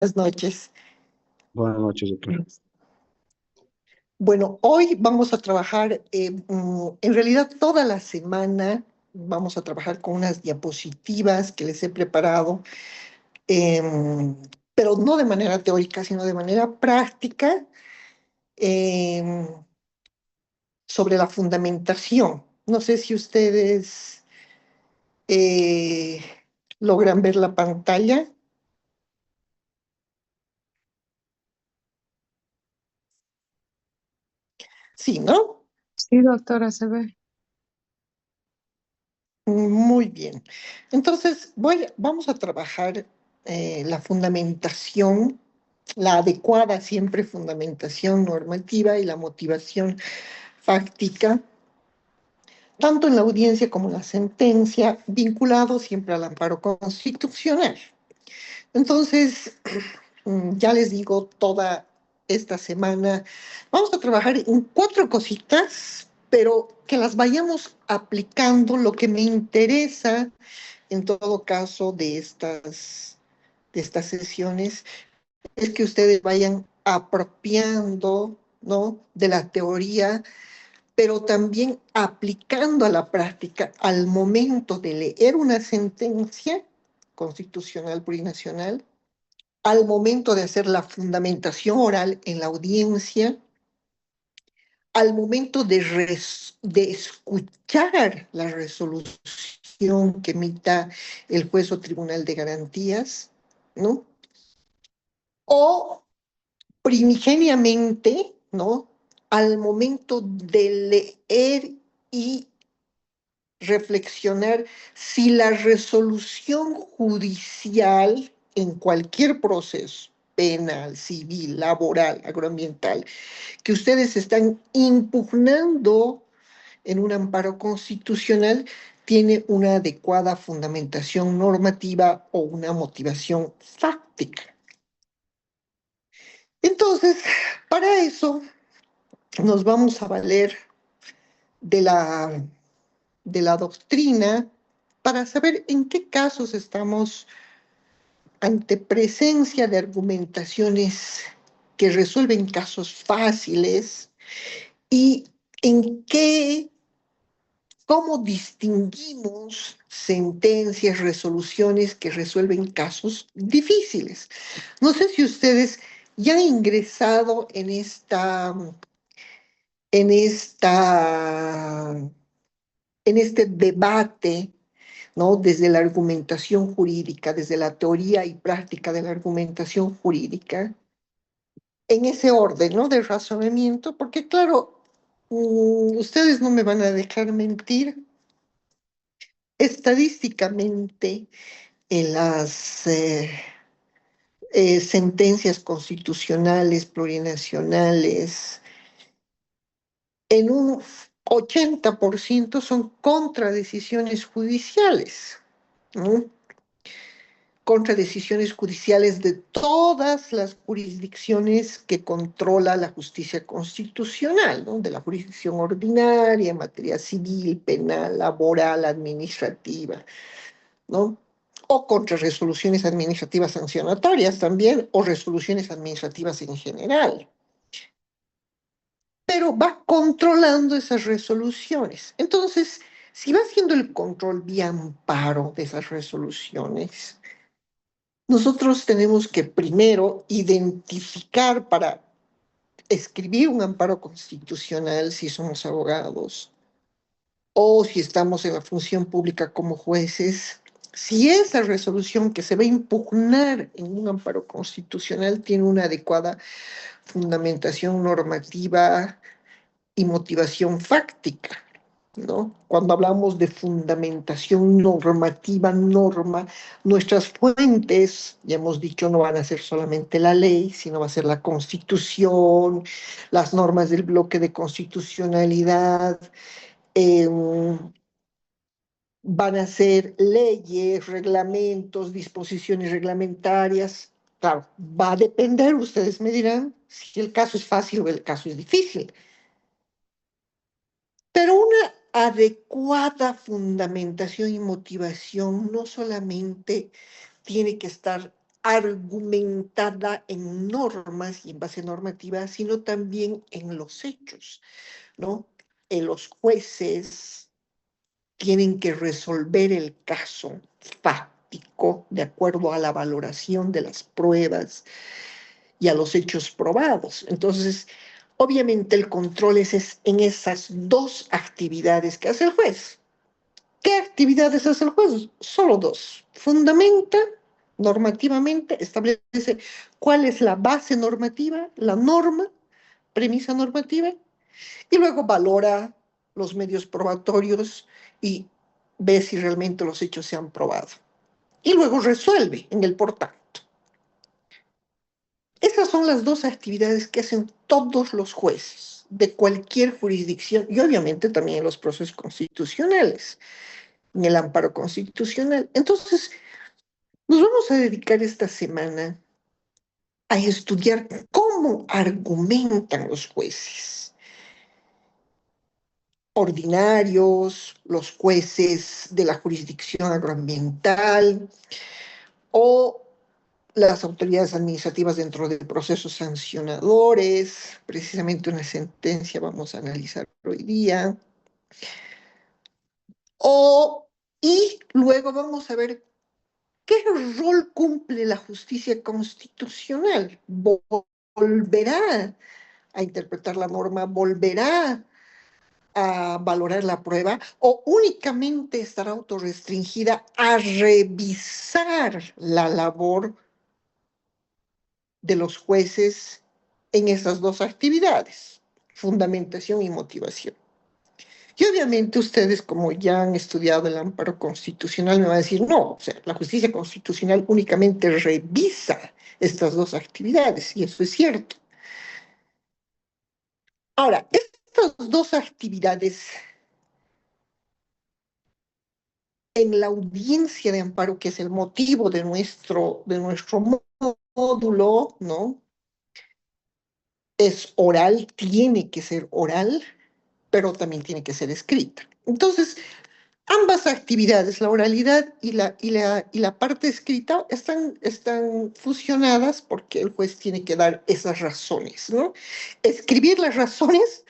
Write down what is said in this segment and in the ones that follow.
Buenas noches. Buenas noches, doctor. Bueno, hoy vamos a trabajar, en realidad toda la semana vamos a trabajar con unas diapositivas que les he preparado, em, pero no de manera teórica, sino de manera práctica, em, sobre la fundamentación. No sé si ustedes eh, logran ver la pantalla. Sí, ¿no? Sí, doctora, se ve. Muy bien. Entonces, vamos a trabajar la fundamentación, la adecuada siempre fundamentación normativa y la motivación fáctica, tanto en la audiencia como en la sentencia, vinculado siempre al amparo constitucional. Entonces, ya les digo, toda esta semana vamos a trabajar en cuatro cositas, pero que las vayamos aplicando. Lo que me interesa en todo caso de estas sesiones es que ustedes vayan apropiando, ¿no?, de la teoría, pero también aplicando a la práctica al momento de leer una sentencia constitucional plurinacional, al momento de hacer la fundamentación oral en la audiencia, al momento de escuchar la resolución que emita el juez o tribunal de garantías, ¿no? O primigeniamente, ¿no?, al momento de leer y reflexionar si la resolución judicial en cualquier proceso, penal, civil, laboral, agroambiental, que ustedes están impugnando en un amparo constitucional, tiene una adecuada fundamentación normativa o una motivación fáctica. Entonces, para eso nos vamos a valer de la, de la doctrina para saber en qué casos estamos ante presencia de argumentaciones que resuelven casos fáciles y en qué, cómo distinguimos sentencias, resoluciones que resuelven casos difíciles. No sé si ustedes ya han ingresado en esta, en este debate, ¿no?, desde la argumentación jurídica, desde la teoría y práctica de la argumentación jurídica, en ese orden, ¿no?, de razonamiento, porque claro, ustedes no me van a dejar mentir, estadísticamente en las sentencias constitucionales, plurinacionales, en un 80% son contradecisiones judiciales, ¿no?, contra decisiones judiciales de todas las jurisdicciones que controla la justicia constitucional, ¿no?, de la jurisdicción ordinaria en materia civil, penal, laboral, administrativa, ¿no?, o contra resoluciones administrativas sancionatorias también, o resoluciones administrativas en general. Pero va controlando esas resoluciones. Entonces, si va haciendo el control vía amparo de esas resoluciones, nosotros tenemos que primero identificar para escribir un amparo constitucional si somos abogados o si estamos en la función pública como jueces, si esa resolución que se va a impugnar en un amparo constitucional tiene una adecuada fundamentación normativa y motivación fáctica, ¿no? Cuando hablamos de fundamentación normativa, nuestras fuentes, ya hemos dicho, no van a ser solamente la ley, sino va a ser la Constitución, las normas del bloque de constitucionalidad, eh, van a ser leyes, reglamentos, disposiciones reglamentarias. Claro, va a depender, ustedes me dirán, si el caso es fácil o el caso es difícil. Pero una adecuada fundamentación y motivación no solamente tiene que estar argumentada en normas y en base normativa, sino también en los hechos, ¿no? Los jueces tienen que resolver el caso fáctico de acuerdo a la valoración de las pruebas y a los hechos probados. Entonces, obviamente el control es en esas dos actividades que hace el juez. ¿Qué actividades hace el juez? Solo dos. Fundamenta normativamente, establece cuál es la base normativa, la norma, premisa normativa, y luego valora los medios probatorios y ve si realmente los hechos se han probado. Y luego resuelve en el por tanto. Esas son las dos actividades que hacen todos los jueces de cualquier jurisdicción y obviamente también en los procesos constitucionales, en el amparo constitucional. Entonces, nos vamos a dedicar esta semana a estudiar cómo argumentan los jueces ordinarios, los jueces de la jurisdicción agroambiental o las autoridades administrativas dentro de procesos sancionadores. Precisamente una sentencia vamos a analizar hoy día. Y luego vamos a ver qué rol cumple la justicia constitucional. ¿Volverá a interpretar la norma? ¿Volverá a valorar la prueba? ¿O únicamente estará autorrestringida a revisar la labor de los jueces en esas dos actividades, fundamentación y motivación? Y obviamente ustedes, como ya han estudiado el amparo constitucional, me van a decir, no, o sea, la justicia constitucional únicamente revisa estas dos actividades, y eso es cierto. Ahora, estas dos actividades en la audiencia de amparo, que es el motivo de nuestro módulo, ¿no? Es oral, tiene que ser oral, pero también tiene que ser escrita. Entonces, ambas actividades, la oralidad y la parte escrita, están fusionadas porque el juez tiene que dar esas razones, ¿no? Escribir las razones,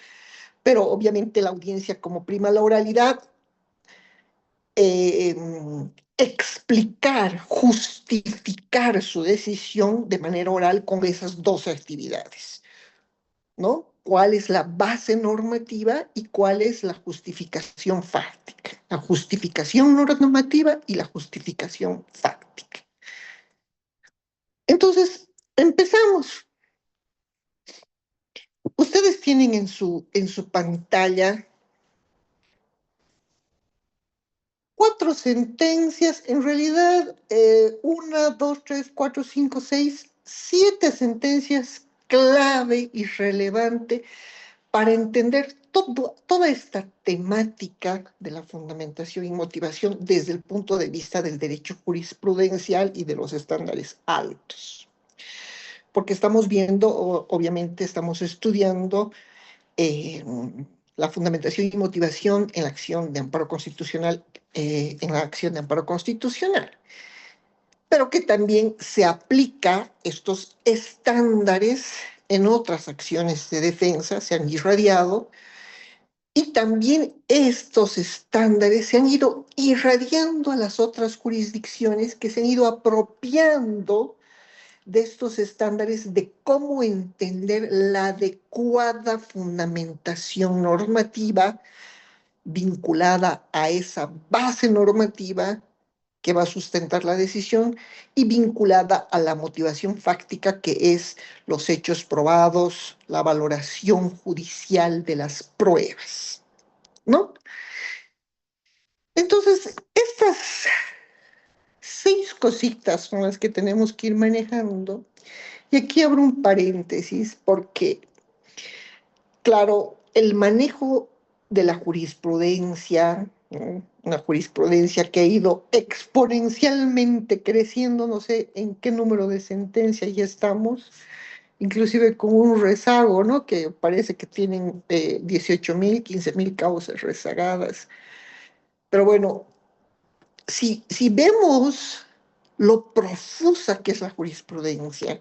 pero obviamente la audiencia, como prima la oralidad, eh, explicar, justificar su decisión de manera oral con esas dos actividades, ¿no? ¿Cuál es la base normativa y cuál es la justificación fáctica? La justificación normativa y la justificación fáctica. Entonces, empezamos. Ustedes tienen en su pantalla 4 sentencias, en realidad 1, 2, 3, 4, 5, 6, 7 sentencias clave y relevante para entender toda esta temática de la fundamentación y motivación desde el punto de vista del derecho jurisprudencial y de los estándares altos. Porque estamos viendo, obviamente estamos estudiando la fundamentación y motivación en la acción de amparo constitucional, pero que también se aplica estos estándares en otras acciones de defensa, se han irradiado, y también estos estándares se han ido irradiando a las otras jurisdicciones que se han ido apropiando de estos estándares de cómo entender la adecuada fundamentación normativa vinculada a esa base normativa que va a sustentar la decisión y vinculada a la motivación fáctica, que es los hechos probados, la valoración judicial de las pruebas, ¿no? Entonces, estas 6 cositas son las que tenemos que ir manejando. Y aquí abro un paréntesis porque, claro, el manejo de la jurisprudencia, ¿no? Una jurisprudencia que ha ido exponencialmente creciendo, no sé en qué número de sentencias ya estamos, inclusive con un rezago, ¿no? Que parece que tienen 18.000, 15.000 causas rezagadas. Pero bueno, si vemos lo profusa que es la jurisprudencia,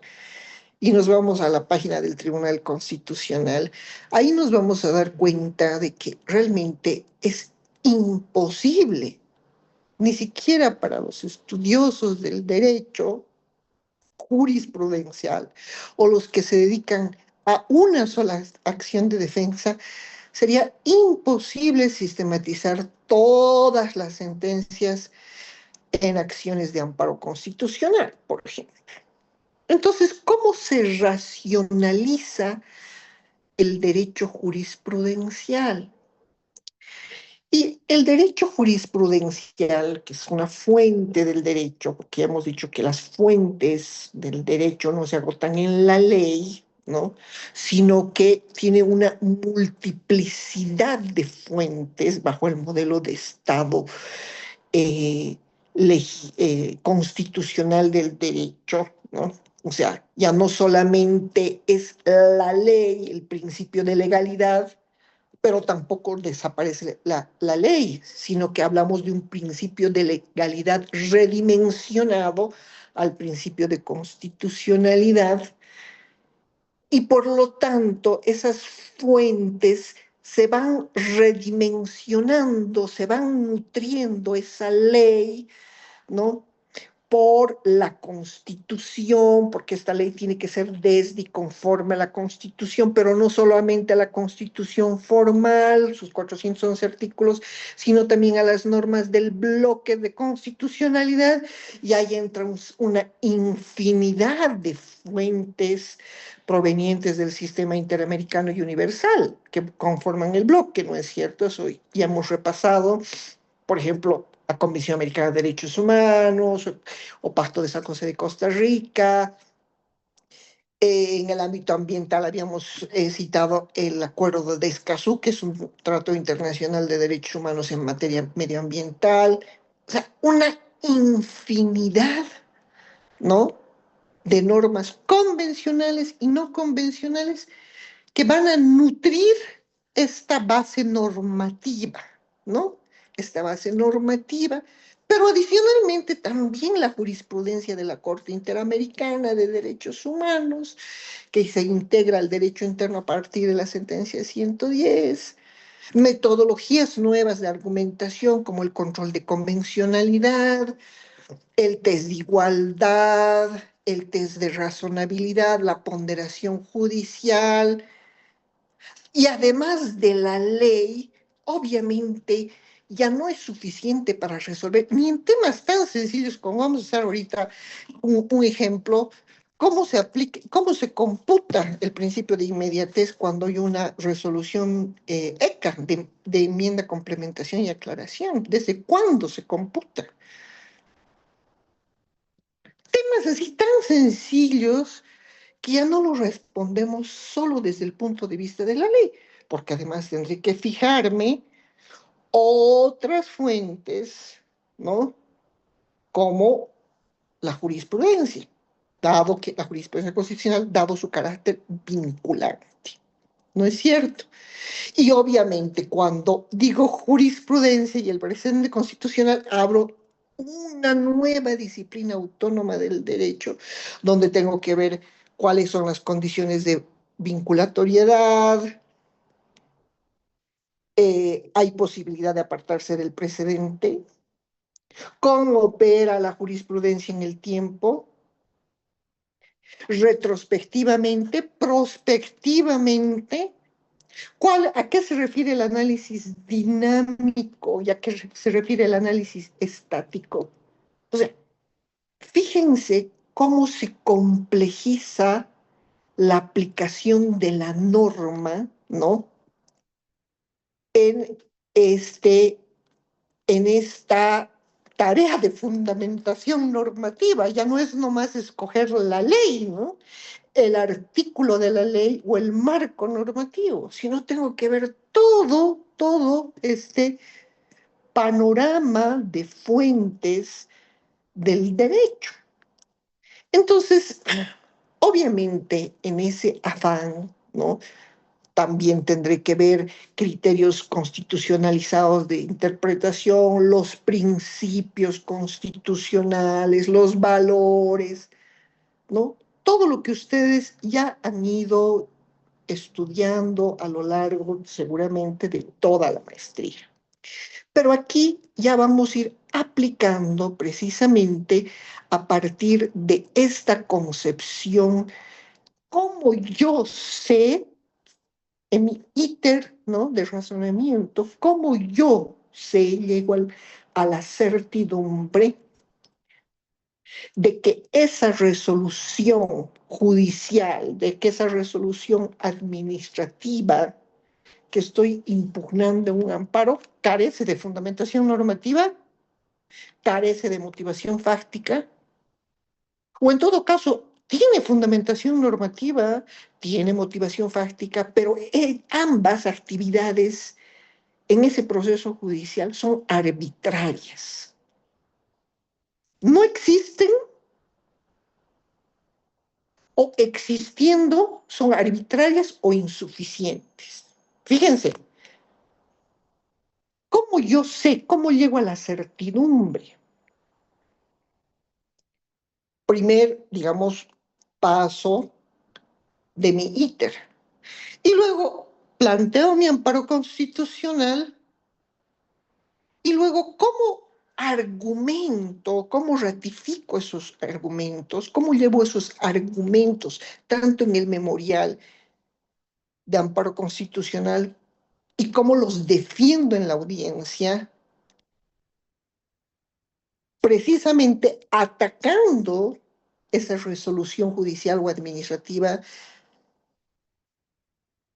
y nos vamos a la página del Tribunal Constitucional, ahí nos vamos a dar cuenta de que realmente es imposible, ni siquiera para los estudiosos del derecho jurisprudencial o los que se dedican a una sola acción de defensa, sería imposible sistematizar todas las sentencias en acciones de amparo constitucional, por ejemplo. Entonces, ¿cómo se racionaliza el derecho jurisprudencial? Y el derecho jurisprudencial, que es una fuente del derecho, porque hemos dicho que las fuentes del derecho no se agotan en la ley, ¿no? Sino que tiene una multiplicidad de fuentes bajo el modelo de Estado eh, constitucional del derecho, ¿no? O sea, ya no solamente es la ley, el principio de legalidad, pero tampoco desaparece la ley, sino que hablamos de un principio de legalidad redimensionado al principio de constitucionalidad, y por lo tanto esas fuentes se van redimensionando, se van nutriendo esa ley, ¿no? Por la Constitución, porque esta ley tiene que ser desde y conforme a la Constitución, pero no solamente a la Constitución formal, sus 411 artículos, sino también a las normas del bloque de constitucionalidad, y ahí entra una infinidad de fuentes provenientes del sistema interamericano y universal que conforman el bloque, ¿no es cierto? Eso ya hemos repasado, por ejemplo, la Comisión Americana de Derechos Humanos o Pacto de San José de Costa Rica. En el ámbito ambiental habíamos citado el Acuerdo de Escazú, que es un trato internacional de derechos humanos en materia medioambiental. O sea, una infinidad, ¿no?, de normas convencionales y no convencionales que van a nutrir esta base normativa, ¿no? Esta base normativa, pero adicionalmente también la jurisprudencia de la Corte Interamericana de Derechos Humanos, que se integra al derecho interno a partir de la sentencia 110, metodologías nuevas de argumentación como el control de convencionalidad, el test de igualdad, el test de razonabilidad, la ponderación judicial, y además de la ley, obviamente ya no es suficiente para resolver, ni en temas tan sencillos como vamos a hacer ahorita un ejemplo, cómo se aplica, cómo se computa el principio de inmediatez cuando hay una resolución ECA de enmienda, complementación y aclaración. ¿Desde cuándo se computa? Temas así tan sencillos que ya no lo respondemos solo desde el punto de vista de la ley, porque además tendré que fijarme otras fuentes, ¿no? Como la jurisprudencia, dado que la jurisprudencia constitucional, dado su carácter vinculante, ¿no es cierto? Y obviamente cuando digo jurisprudencia y el precedente constitucional, abro una nueva disciplina autónoma del derecho, donde tengo que ver cuáles son las condiciones de vinculatoriedad, hay posibilidad de apartarse del precedente, cómo opera la jurisprudencia en el tiempo, retrospectivamente, prospectivamente. ¿A qué se refiere el análisis dinámico y a qué se refiere el análisis estático? O sea, fíjense cómo se complejiza la aplicación de la norma, ¿no? En, este, en esta tarea de fundamentación normativa. Ya no es nomás escoger la ley, ¿no?, el artículo de la ley o el marco normativo, sino tengo que ver todo este panorama de fuentes del derecho. Entonces, obviamente, en ese afán, ¿no?, también tendré que ver criterios constitucionalizados de interpretación, los principios constitucionales, los valores, ¿no? Todo lo que ustedes ya han ido estudiando a lo largo, seguramente, de toda la maestría. Pero aquí ya vamos a ir aplicando precisamente a partir de esta concepción, cómo yo sé en mi íter, ¿no?, de razonamiento, cómo yo sé, llego a la certidumbre de que esa resolución judicial, de que esa resolución administrativa que estoy impugnando en un amparo carece de fundamentación normativa, carece de motivación fáctica, o en todo caso, tiene fundamentación normativa, tiene motivación fáctica, pero ambas actividades en ese proceso judicial son arbitrarias. No existen, o existiendo son arbitrarias o insuficientes. Fíjense, ¿cómo yo sé, cómo llego a la certidumbre? Primer, digamos, paso de mi íter. Y luego planteo mi amparo constitucional y luego cómo argumento, cómo ratifico esos argumentos, cómo llevo esos argumentos tanto en el memorial de amparo constitucional y cómo los defiendo en la audiencia, precisamente atacando esa resolución judicial o administrativa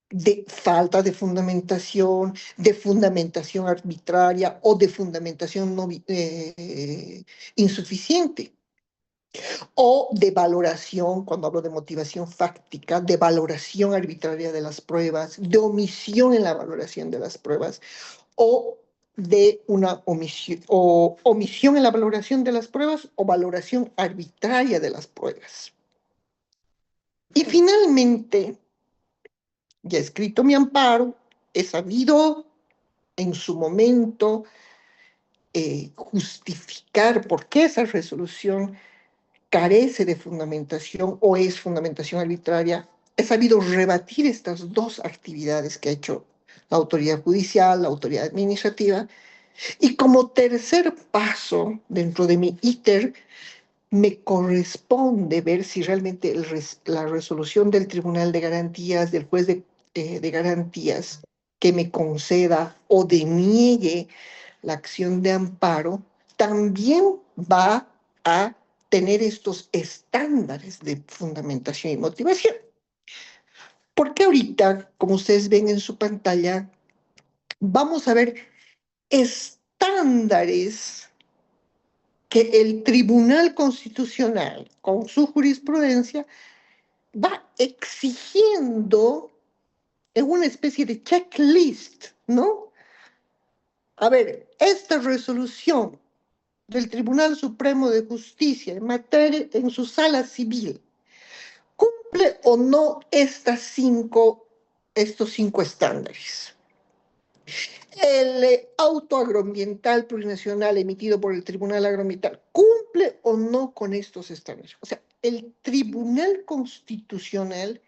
de falta de fundamentación arbitraria o de fundamentación no, insuficiente, o de valoración, cuando hablo de motivación fáctica, de valoración arbitraria de las pruebas, de omisión en la valoración de las pruebas, o de una omisión en la valoración de las pruebas o valoración arbitraria de las pruebas. Y finalmente, ya he escrito mi amparo, he sabido en su momento justificar por qué esa resolución carece de fundamentación o es fundamentación arbitraria. He sabido rebatir estas dos actividades que ha hecho la autoridad judicial, la autoridad administrativa, y como tercer paso dentro de mi íter, me corresponde ver si realmente la resolución del Tribunal de Garantías, del juez de garantías, que me conceda o deniegue la acción de amparo, también va a tener estos estándares de fundamentación y motivación. Porque ahorita, como ustedes ven en su pantalla, vamos a ver estándares que el Tribunal Constitucional, con su jurisprudencia, va exigiendo en una especie de checklist, ¿no? A ver, esta resolución del Tribunal Supremo de Justicia en materia, en su sala civil, ¿cumple o no estos cinco estándares? El auto agroambiental plurinacional emitido por el Tribunal Agroambiental, ¿cumple o no con estos estándares? O sea, el Tribunal Constitucional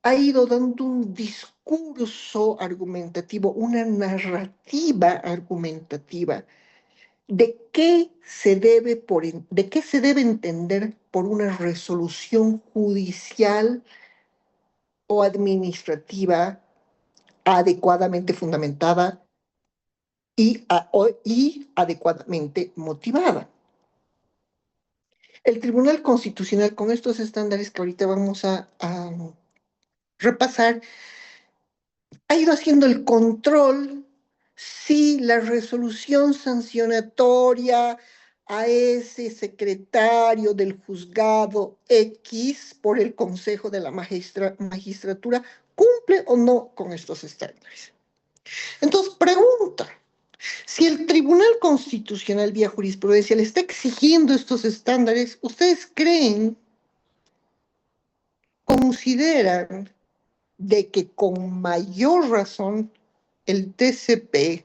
ha ido dando un discurso argumentativo, una narrativa argumentativa de qué se debe entender por una resolución judicial o administrativa adecuadamente fundamentada y adecuadamente motivada. El Tribunal Constitucional, con estos estándares que ahorita vamos a repasar, ha ido haciendo el control si la resolución sancionatoria a ese secretario del juzgado X por el Consejo de la Magistratura cumple o no con estos estándares. Entonces, pregunta, si el Tribunal Constitucional vía jurisprudencia le está exigiendo estos estándares, ¿ustedes creen, consideran de que con mayor razón el TCP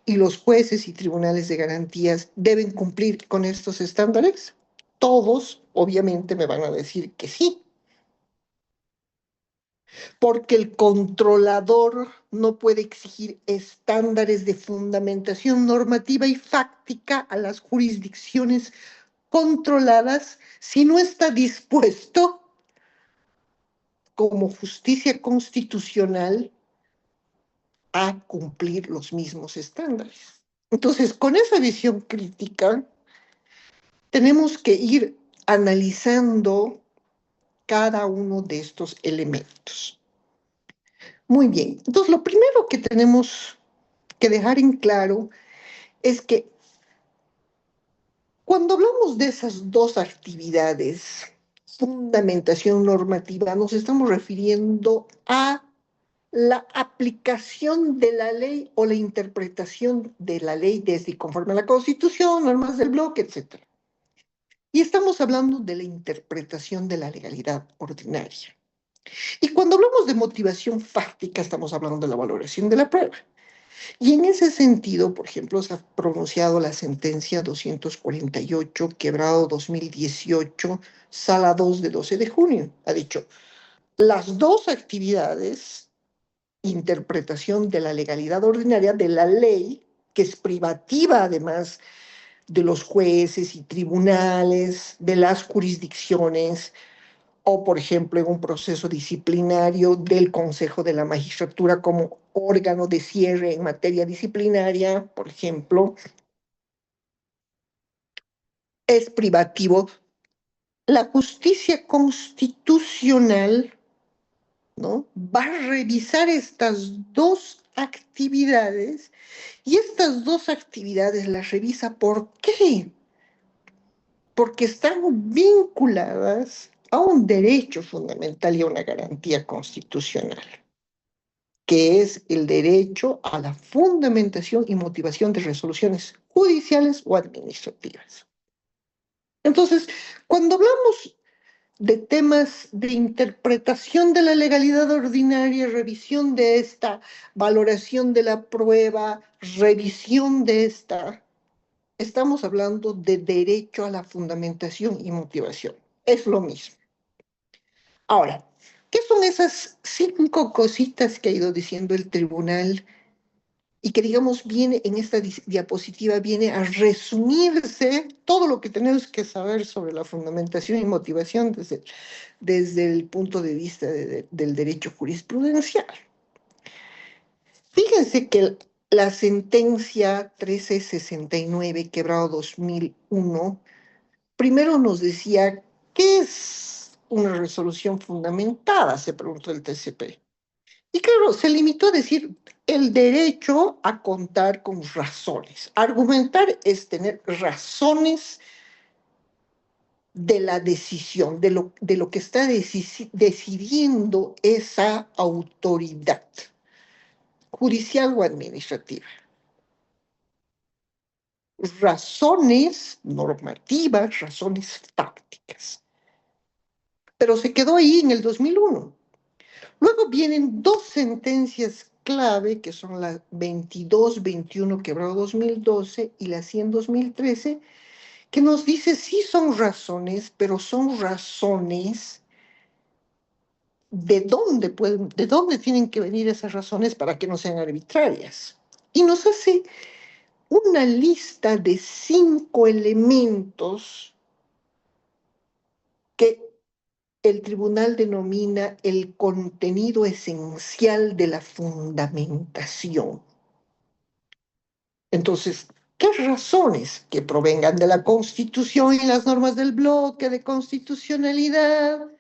y los jueces y tribunales de garantías deben cumplir con estos estándares? Todos, obviamente, me van a decir que sí, porque el controlador no puede exigir estándares de fundamentación normativa y fáctica a las jurisdicciones controladas si no está dispuesto, como justicia constitucional, a cumplir los mismos estándares. Entonces, con esa visión crítica, tenemos que ir analizando cada uno de estos elementos. Muy bien, entonces lo primero que tenemos que dejar en claro es que cuando hablamos de esas dos actividades, fundamentación normativa, nos estamos refiriendo a la aplicación de la ley o la interpretación de la ley desde y conforme a la Constitución, normas del bloque, etc. Y estamos hablando de la interpretación de la legalidad ordinaria. Y cuando hablamos de motivación fáctica, estamos hablando de la valoración de la prueba. Y en ese sentido, por ejemplo, se ha pronunciado la sentencia 248, quebrado 2018, sala 2 de 12 de junio. Ha dicho, las dos actividades, interpretación de la legalidad ordinaria de la ley, que es privativa además de los jueces y tribunales, de las jurisdicciones, o por ejemplo en un proceso disciplinario del Consejo de la Magistratura como órgano de cierre en materia disciplinaria, por ejemplo, es privativo. La justicia constitucional, ¿no?, va a revisar estas dos actividades y estas dos actividades las revisa. ¿Por qué? Porque están vinculadas a un derecho fundamental y a una garantía constitucional, que es el derecho a la fundamentación y motivación de resoluciones judiciales o administrativas. Entonces, cuando hablamos de temas de interpretación de la legalidad ordinaria, revisión de esta, valoración de la prueba, revisión de esta, estamos hablando de derecho a la fundamentación y motivación. Es lo mismo. Ahora, ¿qué son esas 5 cositas que ha ido diciendo el tribunal y que, digamos, viene en esta diapositiva, viene a resumirse todo lo que tenemos que saber sobre la fundamentación y motivación desde el punto de vista del derecho jurisprudencial? Fíjense que la sentencia 1369, quebrado 2001, primero nos decía, ¿qué es una resolución fundamentada?, se preguntó el TCP. Y claro, se limitó a decir el derecho a contar con razones. Argumentar es tener razones de la decisión, de lo que está decidiendo esa autoridad judicial o administrativa. Razones normativas, razones fácticas. Pero se quedó ahí en el 2001. Luego vienen dos sentencias clave, que son la 22-21, quebrado 2012, y la 100-2013, que nos dice sí son razones, pero son razones de dónde tienen que venir esas razones para que no sean arbitrarias. Y nos hace una lista de 5 elementos que el tribunal denomina el contenido esencial de la fundamentación. Entonces, ¿qué razones? Que provengan de la Constitución y las normas del bloque de constitucionalidad,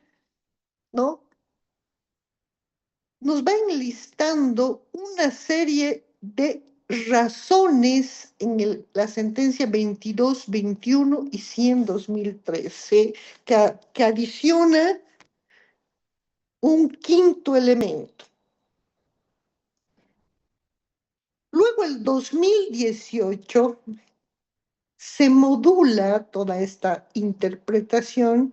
¿no? Nos van listando una serie de razones en la sentencia 22-21 y 100-2013, que adiciona un quinto elemento. Luego, el 2018, se modula toda esta interpretación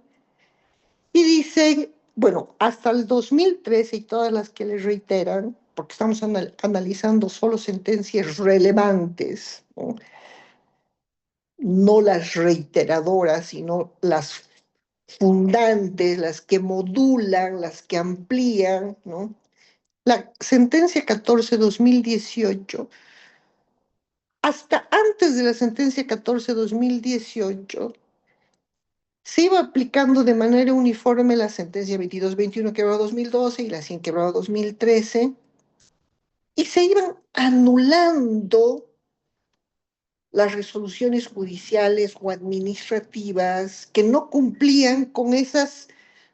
y dice, bueno, hasta el 2013 y todas las que le reiteran, porque estamos analizando solo sentencias relevantes, ¿no? No las reiteradoras, sino las fundantes, las que modulan, las que amplían, ¿no? La sentencia 14-2018, hasta antes de la sentencia 14-2018, se iba aplicando de manera uniforme la sentencia 22-21 quebrado 2012 y la 100 quebrado 2013, y se iban anulando las resoluciones judiciales o administrativas que no cumplían con esos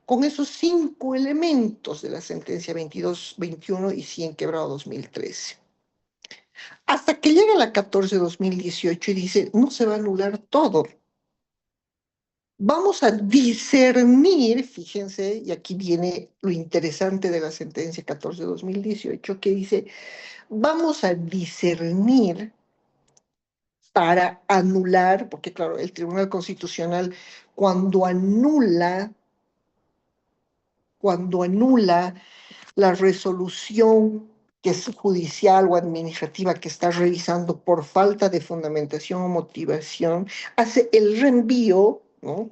5 elementos de la sentencia 22-21 y 100 quebrado 2013. Hasta que llega la 14-2018 y dice, no se va a anular todo. Vamos a discernir, fíjense, y aquí viene lo interesante de la sentencia 14-2018, que dice, vamos a discernir para anular, porque claro, el Tribunal Constitucional cuando anula, cuando anula la resolución que es judicial o administrativa que está revisando por falta de fundamentación o motivación, hace el reenvío, ¿no?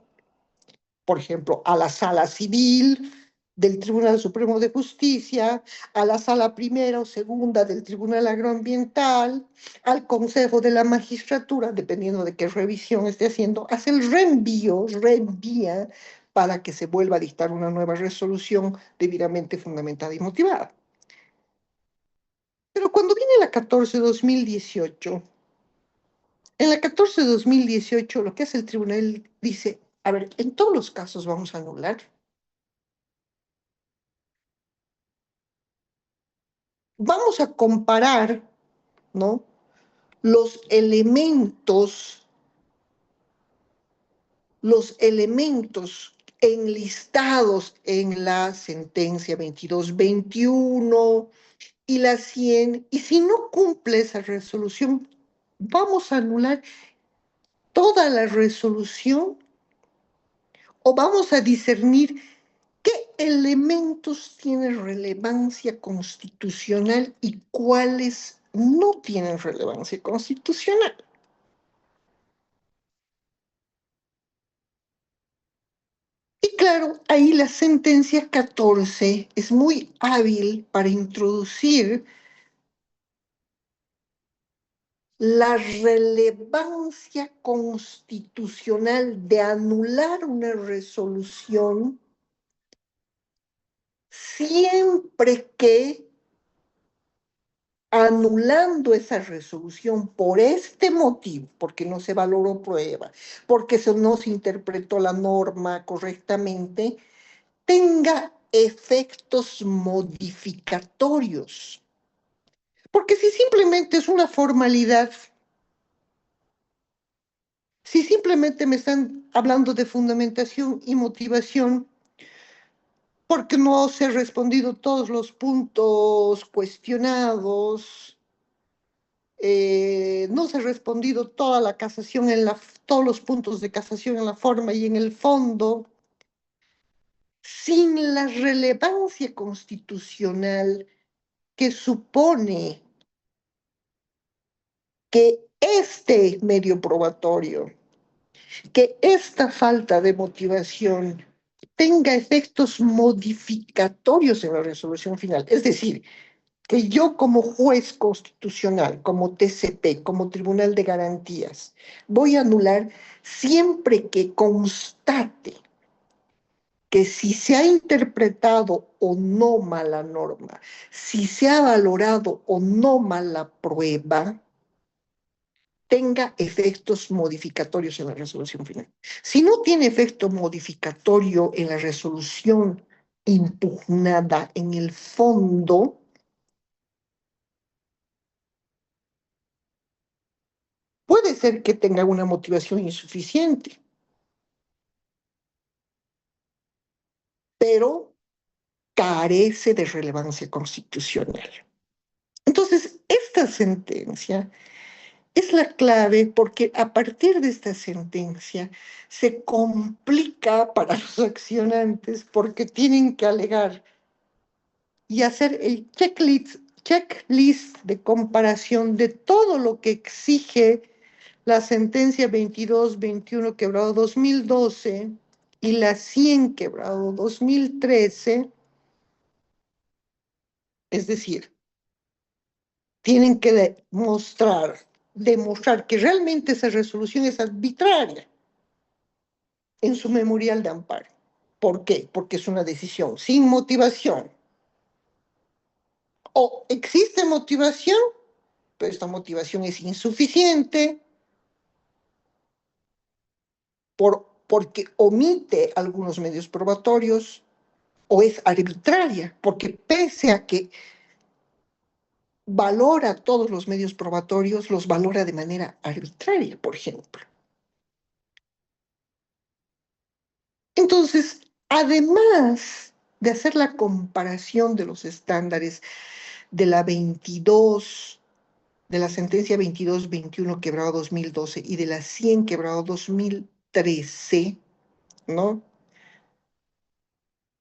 Por ejemplo, a la sala civil del Tribunal Supremo de Justicia, a la sala primera o segunda del Tribunal Agroambiental, al Consejo de la Magistratura, dependiendo de qué revisión esté haciendo, hace el reenvío, reenvía para que se vuelva a dictar una nueva resolución debidamente fundamentada y motivada. Pero cuando viene la 14-2018, en la 14-2018 lo que hace el tribunal dice, a ver, en todos los casos vamos a anular. Vamos a comparar, ¿no? Los elementos enlistados en la sentencia 22-21 y la 100, y si no cumple esa resolución, vamos a anular toda la resolución o vamos a discernir qué elementos tienen relevancia constitucional y cuáles no tienen relevancia constitucional. Y claro, ahí la sentencia 14 es muy hábil para introducir la relevancia constitucional de anular una resolución siempre que anulando esa resolución por este motivo, porque no se valoró prueba, porque no se interpretó la norma correctamente, tenga efectos modificatorios. Porque si simplemente es una formalidad, si simplemente me están hablando de fundamentación y motivación, porque no se han respondido todos los puntos cuestionados, no se ha respondido toda la casación todos los puntos de casación en la forma y en el fondo, sin la relevancia constitucional que supone que este medio probatorio, que esta falta de motivación tenga efectos modificatorios en la resolución final. Es decir, que yo como juez constitucional, como TCP, como Tribunal de Garantías, voy a anular siempre que constate que si se ha interpretado o no mal la norma, si se ha valorado o no mal la prueba, tenga efectos modificatorios en la resolución final. Si no tiene efecto modificatorio en la resolución impugnada en el fondo, puede ser que tenga una motivación insuficiente, pero carece de relevancia constitucional. Entonces, esta sentencia Es la clave porque a partir de esta sentencia se complica para los accionantes porque tienen que alegar y hacer el checklist de comparación de todo lo que exige la sentencia 2221 quebrado 2012 y la 100 quebrado 2013, es decir, tienen que demostrar que realmente esa resolución es arbitraria en su memorial de amparo. ¿Por qué? Porque es una decisión sin motivación. O existe motivación, pero esta motivación es insuficiente porque omite algunos medios probatorios, o es arbitraria, porque pese a que valora todos los medios probatorios, los valora de manera arbitraria, por ejemplo. Entonces, además de hacer la comparación de los estándares de la 22, de la sentencia 2221 quebrado 2012 y de la 100 quebrado 2013, ¿no?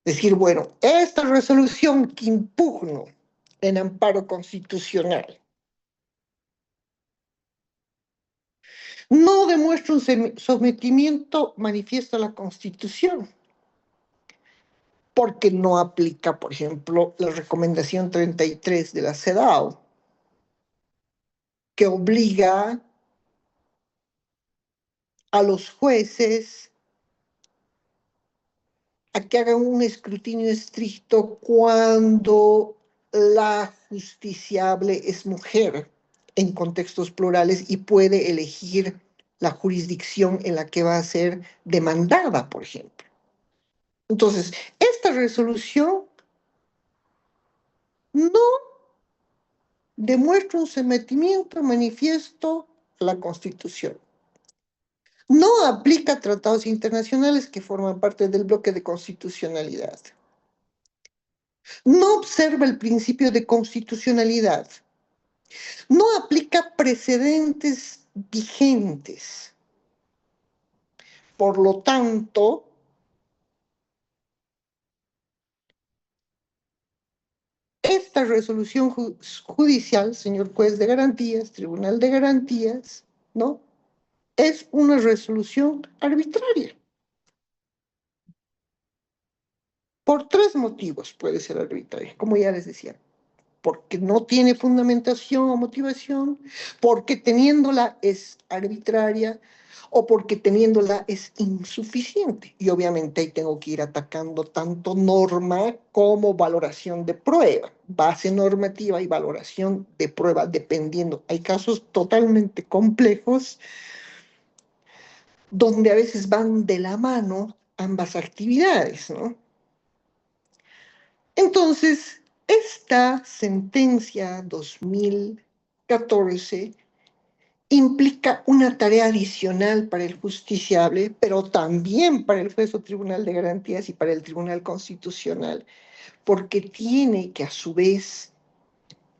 Decir, bueno, esta resolución que impugno en amparo constitucional no demuestra un sometimiento manifiesto a la Constitución, porque no aplica, por ejemplo, la recomendación 33 de la CEDAW, que obliga a los jueces a que hagan un escrutinio estricto cuando la justiciable es mujer en contextos plurales y puede elegir la jurisdicción en la que va a ser demandada, por ejemplo. Entonces, esta resolución no demuestra un sometimiento manifiesto a la Constitución. No aplica tratados internacionales que forman parte del bloque de constitucionalidad. No observa el principio de constitucionalidad. No aplica precedentes vigentes. Por lo tanto, esta resolución judicial, señor juez de garantías, tribunal de garantías, ¿no? Es una resolución arbitraria. Por tres motivos puede ser arbitraria, como ya les decía. Porque no tiene fundamentación o motivación, porque teniéndola es arbitraria o porque teniéndola es insuficiente. Y obviamente ahí tengo que ir atacando tanto norma como valoración de prueba, base normativa y valoración de prueba, dependiendo. Hay casos totalmente complejos donde a veces van de la mano ambas actividades, ¿no? Entonces, esta sentencia 2014 implica una tarea adicional para el justiciable, pero también para el juez o tribunal de garantías y para el tribunal constitucional, porque tiene que a su vez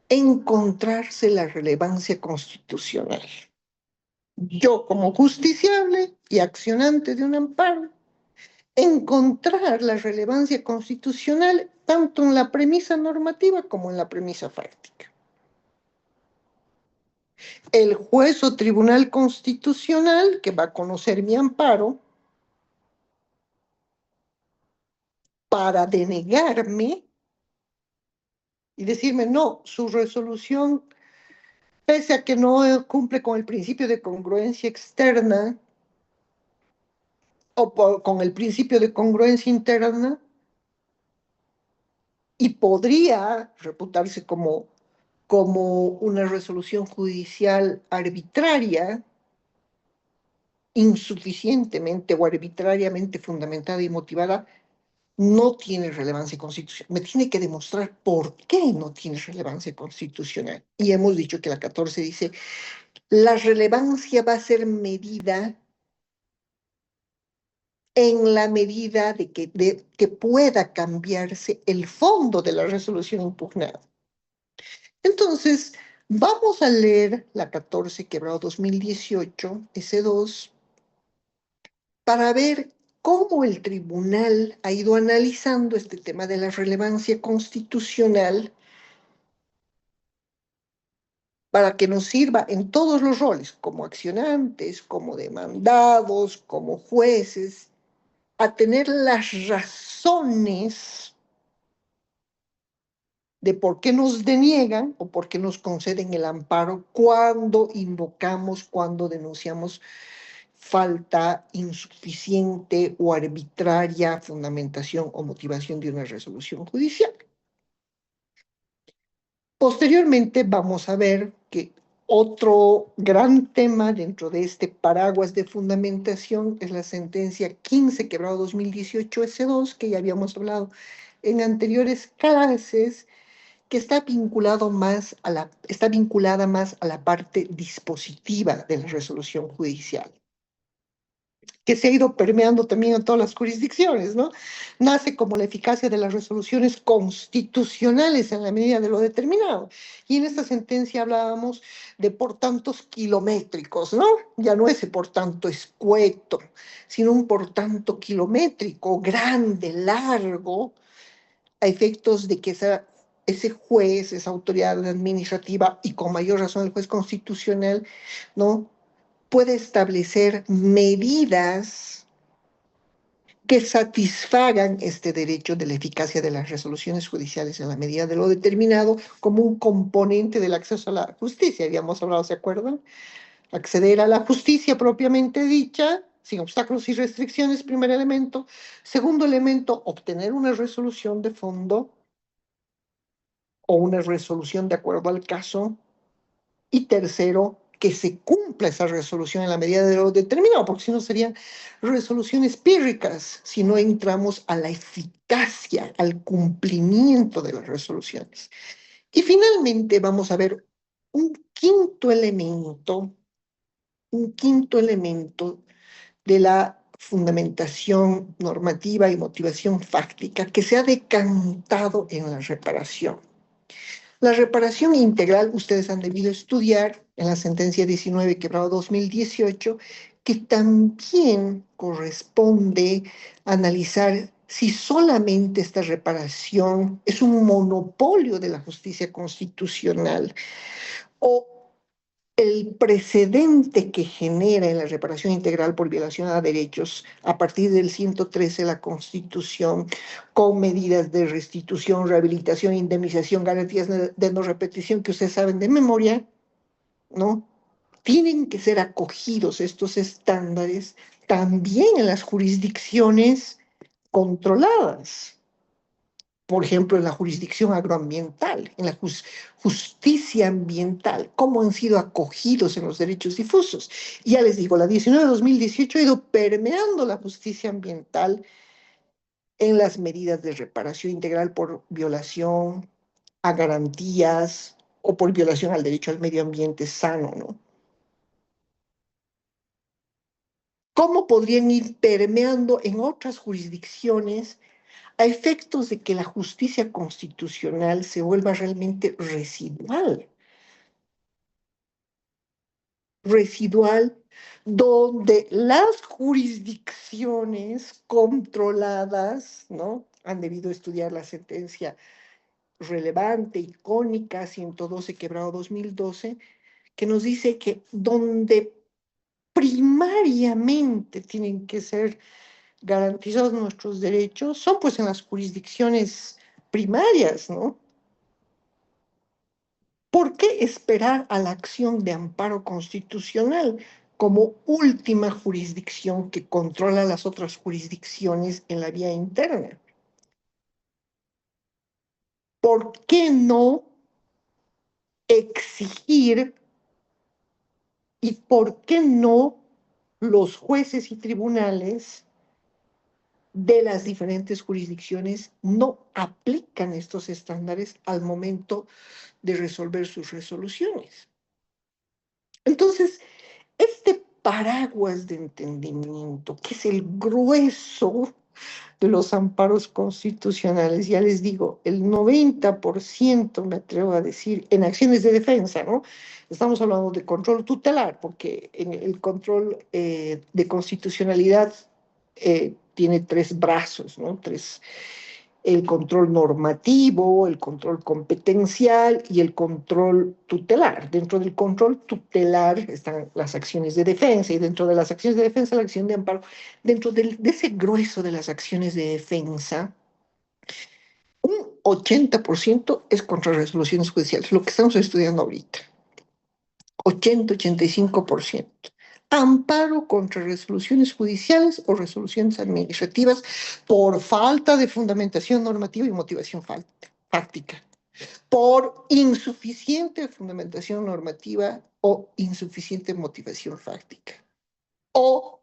encontrarse la relevancia constitucional. Yo como justiciable y accionante de un amparo, encontrar la relevancia constitucional tanto en la premisa normativa como en la premisa fáctica. El juez o tribunal constitucional que va a conocer mi amparo para denegarme y decirme, no, su resolución, pese a que no cumple con el principio de congruencia externa o con el principio de congruencia interna, y podría reputarse como una resolución judicial arbitraria, insuficientemente o arbitrariamente fundamentada y motivada, no tiene relevancia constitucional. Me tiene que demostrar por qué no tiene relevancia constitucional. Y hemos dicho que la 14 dice, la relevancia va a ser medida en la medida de que pueda cambiarse el fondo de la resolución impugnada. Entonces, Vamos a leer la 14/2018, S2, para ver cómo el tribunal ha ido analizando este tema de la relevancia constitucional para que nos sirva en todos los roles, como accionantes, como demandados, como jueces, a tener las razones de por qué nos deniegan o por qué nos conceden el amparo cuando invocamos, cuando denunciamos falta insuficiente o arbitraria fundamentación o motivación de una resolución judicial. Posteriormente vamos a ver que otro gran tema dentro de este paraguas de fundamentación es la sentencia 15/2018 S2, que ya habíamos hablado en anteriores clases, que está está vinculada más a la parte dispositiva de la resolución judicial, que se ha ido permeando también en todas las jurisdicciones, ¿no? Nace como la eficacia de las resoluciones constitucionales en la medida de lo determinado. Y en esta sentencia hablábamos de por tantos kilométricos, ¿no? Ya no ese por tanto escueto, sino un por tanto kilométrico, grande, largo, a efectos de que ese juez, esa autoridad administrativa, y con mayor razón el juez constitucional, ¿no?, puede establecer medidas que satisfagan este derecho de la eficacia de las resoluciones judiciales en la medida de lo determinado como un componente del acceso a la justicia. Habíamos hablado, ¿se acuerdan? Acceder a la justicia propiamente dicha, sin obstáculos y restricciones, primer elemento. Segundo elemento, obtener una resolución de fondo o una resolución de acuerdo al caso. Y tercero, que se cumpla esa resolución en la medida de lo determinado, porque si no serían resoluciones pírricas, si no entramos a la eficacia, al cumplimiento de las resoluciones. Y finalmente vamos a ver un quinto elemento de la fundamentación normativa y motivación fáctica que se ha decantado en la reparación. La reparación integral, ustedes han debido estudiar en la sentencia 19/2018, que también corresponde analizar si solamente esta reparación es un monopolio de la justicia constitucional o el precedente que genera en la reparación integral por violación a derechos a partir del 113 de la Constitución, con medidas de restitución, rehabilitación, indemnización, garantías de no repetición que ustedes saben de memoria, ¿no? Tienen que ser acogidos estos estándares también en las jurisdicciones controladas. Por ejemplo, en la jurisdicción agroambiental, en la justicia ambiental, cómo han sido acogidos en los derechos difusos. Y ya les digo, la 19/2018 ha ido permeando la justicia ambiental en las medidas de reparación integral por violación a garantías o por violación al derecho al medio ambiente sano, ¿no? ¿Cómo podrían ir permeando en otras jurisdicciones a efectos de que la justicia constitucional se vuelva realmente residual, donde las jurisdicciones controladas, ¿no?, han debido estudiar la sentencia relevante, icónica, 112/2012, que nos dice que donde primariamente tienen que ser garantizados nuestros derechos son pues en las jurisdicciones primarias, ¿no? ¿Por qué esperar a la acción de amparo constitucional como última jurisdicción que controla las otras jurisdicciones en la vía interna? ¿Por qué no exigir y por qué no los jueces y tribunales de las diferentes jurisdicciones no aplican estos estándares al momento de resolver sus resoluciones? Entonces, este paraguas de entendimiento, que es el grueso de los amparos constitucionales. Ya les digo, el 90%, me atrevo a decir, en acciones de defensa, ¿no? Estamos hablando de control tutelar, porque en el control de constitucionalidad tiene tres brazos, ¿no? El control normativo, el control competencial y el control tutelar. Dentro del control tutelar están las acciones de defensa y dentro de las acciones de defensa la acción de amparo. Dentro de ese grueso de las acciones de defensa, un 80% es contra resoluciones judiciales, lo que estamos estudiando ahorita. 80-85%. Amparo contra resoluciones judiciales o resoluciones administrativas por falta de fundamentación normativa y motivación fáctica, por insuficiente fundamentación normativa o insuficiente motivación fáctica. O,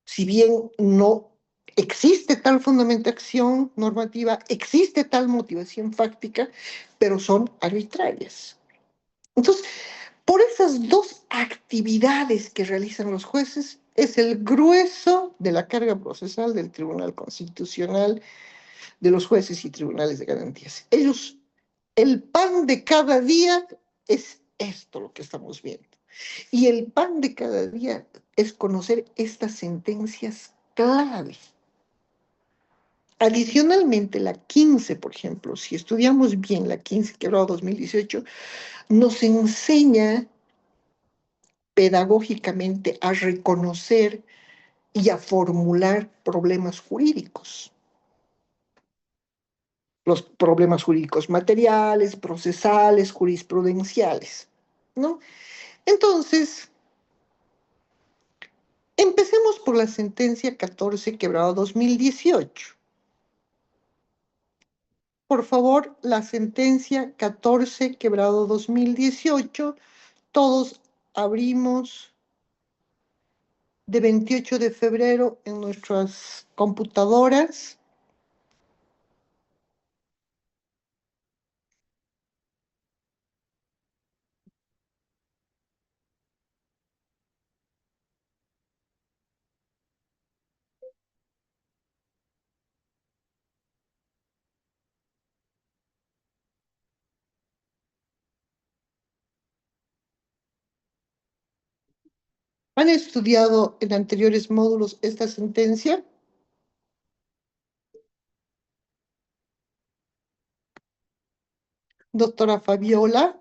si bien no existe tal fundamentación normativa, existe tal motivación fáctica, pero son arbitrarias. Entonces, por esas dos actividades que realizan los jueces, es el grueso de la carga procesal del Tribunal Constitucional, de los jueces y tribunales de garantías. Ellos, el pan de cada día es esto lo que estamos viendo. Y el pan de cada día es conocer estas sentencias clave. Adicionalmente, la 15, por ejemplo, si estudiamos bien la 15, quebrado 2018, nos enseña pedagógicamente a reconocer y a formular problemas jurídicos. Los problemas jurídicos materiales, procesales, jurisprudenciales, ¿no? Entonces, empecemos por la sentencia 14 quebrado 2018. Por favor, la sentencia 14 quebrado 2018, todos abrimos de 28 de febrero en nuestras computadoras. ¿Han estudiado en anteriores módulos esta sentencia? Doctora Fabiola,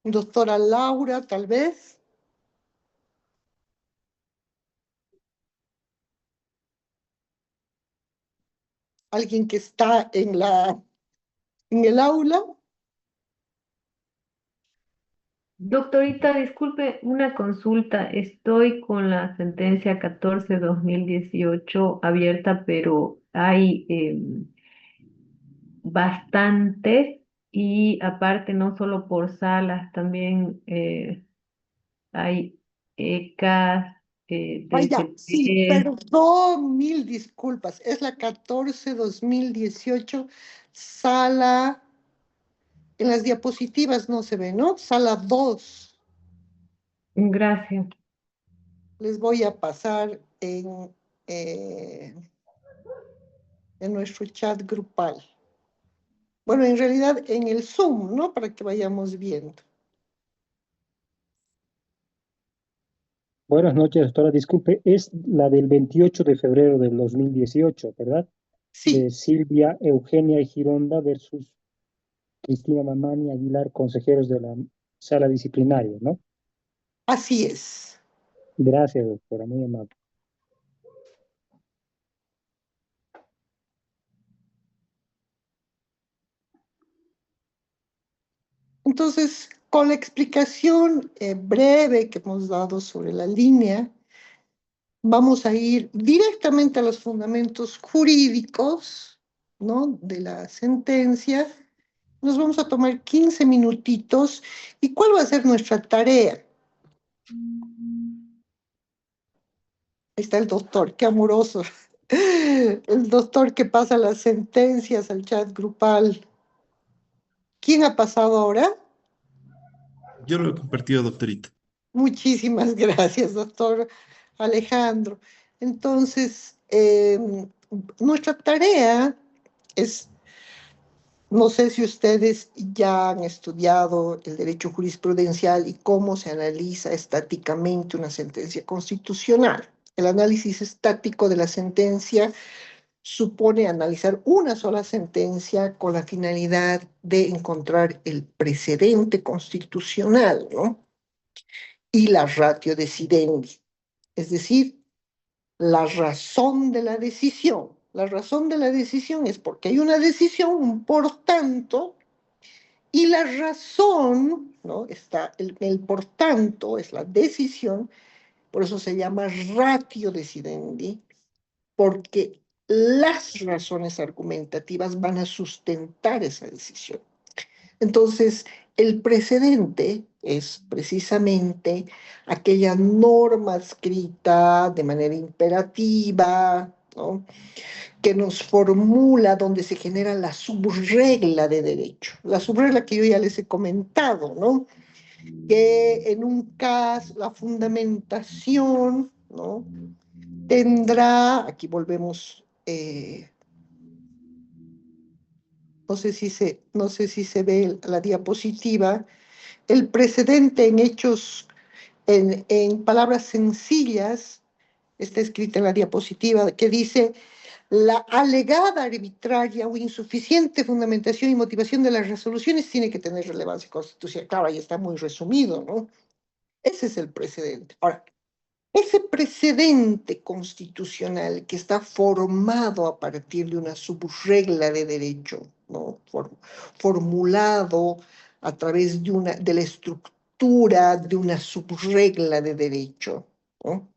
doctora Laura, tal vez, alguien que está en el aula. Doctorita, disculpe, una consulta. Estoy con la sentencia 14/2018 abierta, pero hay bastantes y aparte no solo por salas, también hay ECAS, Vaya, sí, TCP. perdón, mil disculpas. Es la 14/2018, sala, en las diapositivas no se ve, ¿no? Sala 2. Gracias. Les voy a pasar eh, en nuestro chat grupal. Bueno, en realidad en el Zoom, ¿no? Para que vayamos viendo. Buenas noches, doctora. Disculpe, es la del 28 de febrero del 2018, ¿verdad? Sí, De Silvia Eugenia y Gironda versus Cristina Mamani Aguilar, consejeros de la sala disciplinaria, ¿no? así es. Gracias, doctora, muy amable. Entonces, con la explicación breve que hemos dado sobre la línea, vamos a ir directamente a los fundamentos jurídicos, ¿no? De la sentencia. Nos vamos a tomar 15 minutitos. ¿Y cuál va a ser nuestra tarea? Ahí está el doctor, qué amoroso. El doctor que pasa las sentencias al chat grupal. ¿Quién ha pasado ahora? Yo lo he compartido, doctorita. Muchísimas gracias, doctor Alejandro. Entonces, nuestra tarea es, no sé si ustedes ya han estudiado el derecho jurisprudencial y cómo se analiza estáticamente una sentencia constitucional. El análisis estático de la sentencia supone analizar una sola sentencia con la finalidad de encontrar el precedente constitucional, ¿no? Y la ratio decidendi, es decir, la razón de la decisión. La razón de la decisión es porque hay una decisión, por tanto, y la razón, ¿no? Está el por tanto, es la decisión, por eso se llama ratio decidendi, porque las razones argumentativas van a sustentar esa decisión. Entonces, el precedente es precisamente aquella norma escrita de manera imperativa, ¿no? Que nos formula, donde se genera la subregla de derecho. La subregla que yo ya les he comentado, ¿no? Que en un caso la fundamentación, ¿no? Tendrá, aquí volvemos, no sé si se ve la diapositiva, el precedente en hechos, en palabras sencillas, está escrita en la diapositiva, que dice: la alegada arbitraria o insuficiente fundamentación y motivación de las resoluciones tiene que tener relevancia constitucional. Claro, ahí está muy resumido, ¿no? Ese es el precedente. Ahora, ese precedente constitucional que está formado a partir de una subregla de derecho, ¿no? Formulado a través de la estructura de una subregla de derecho, ¿no?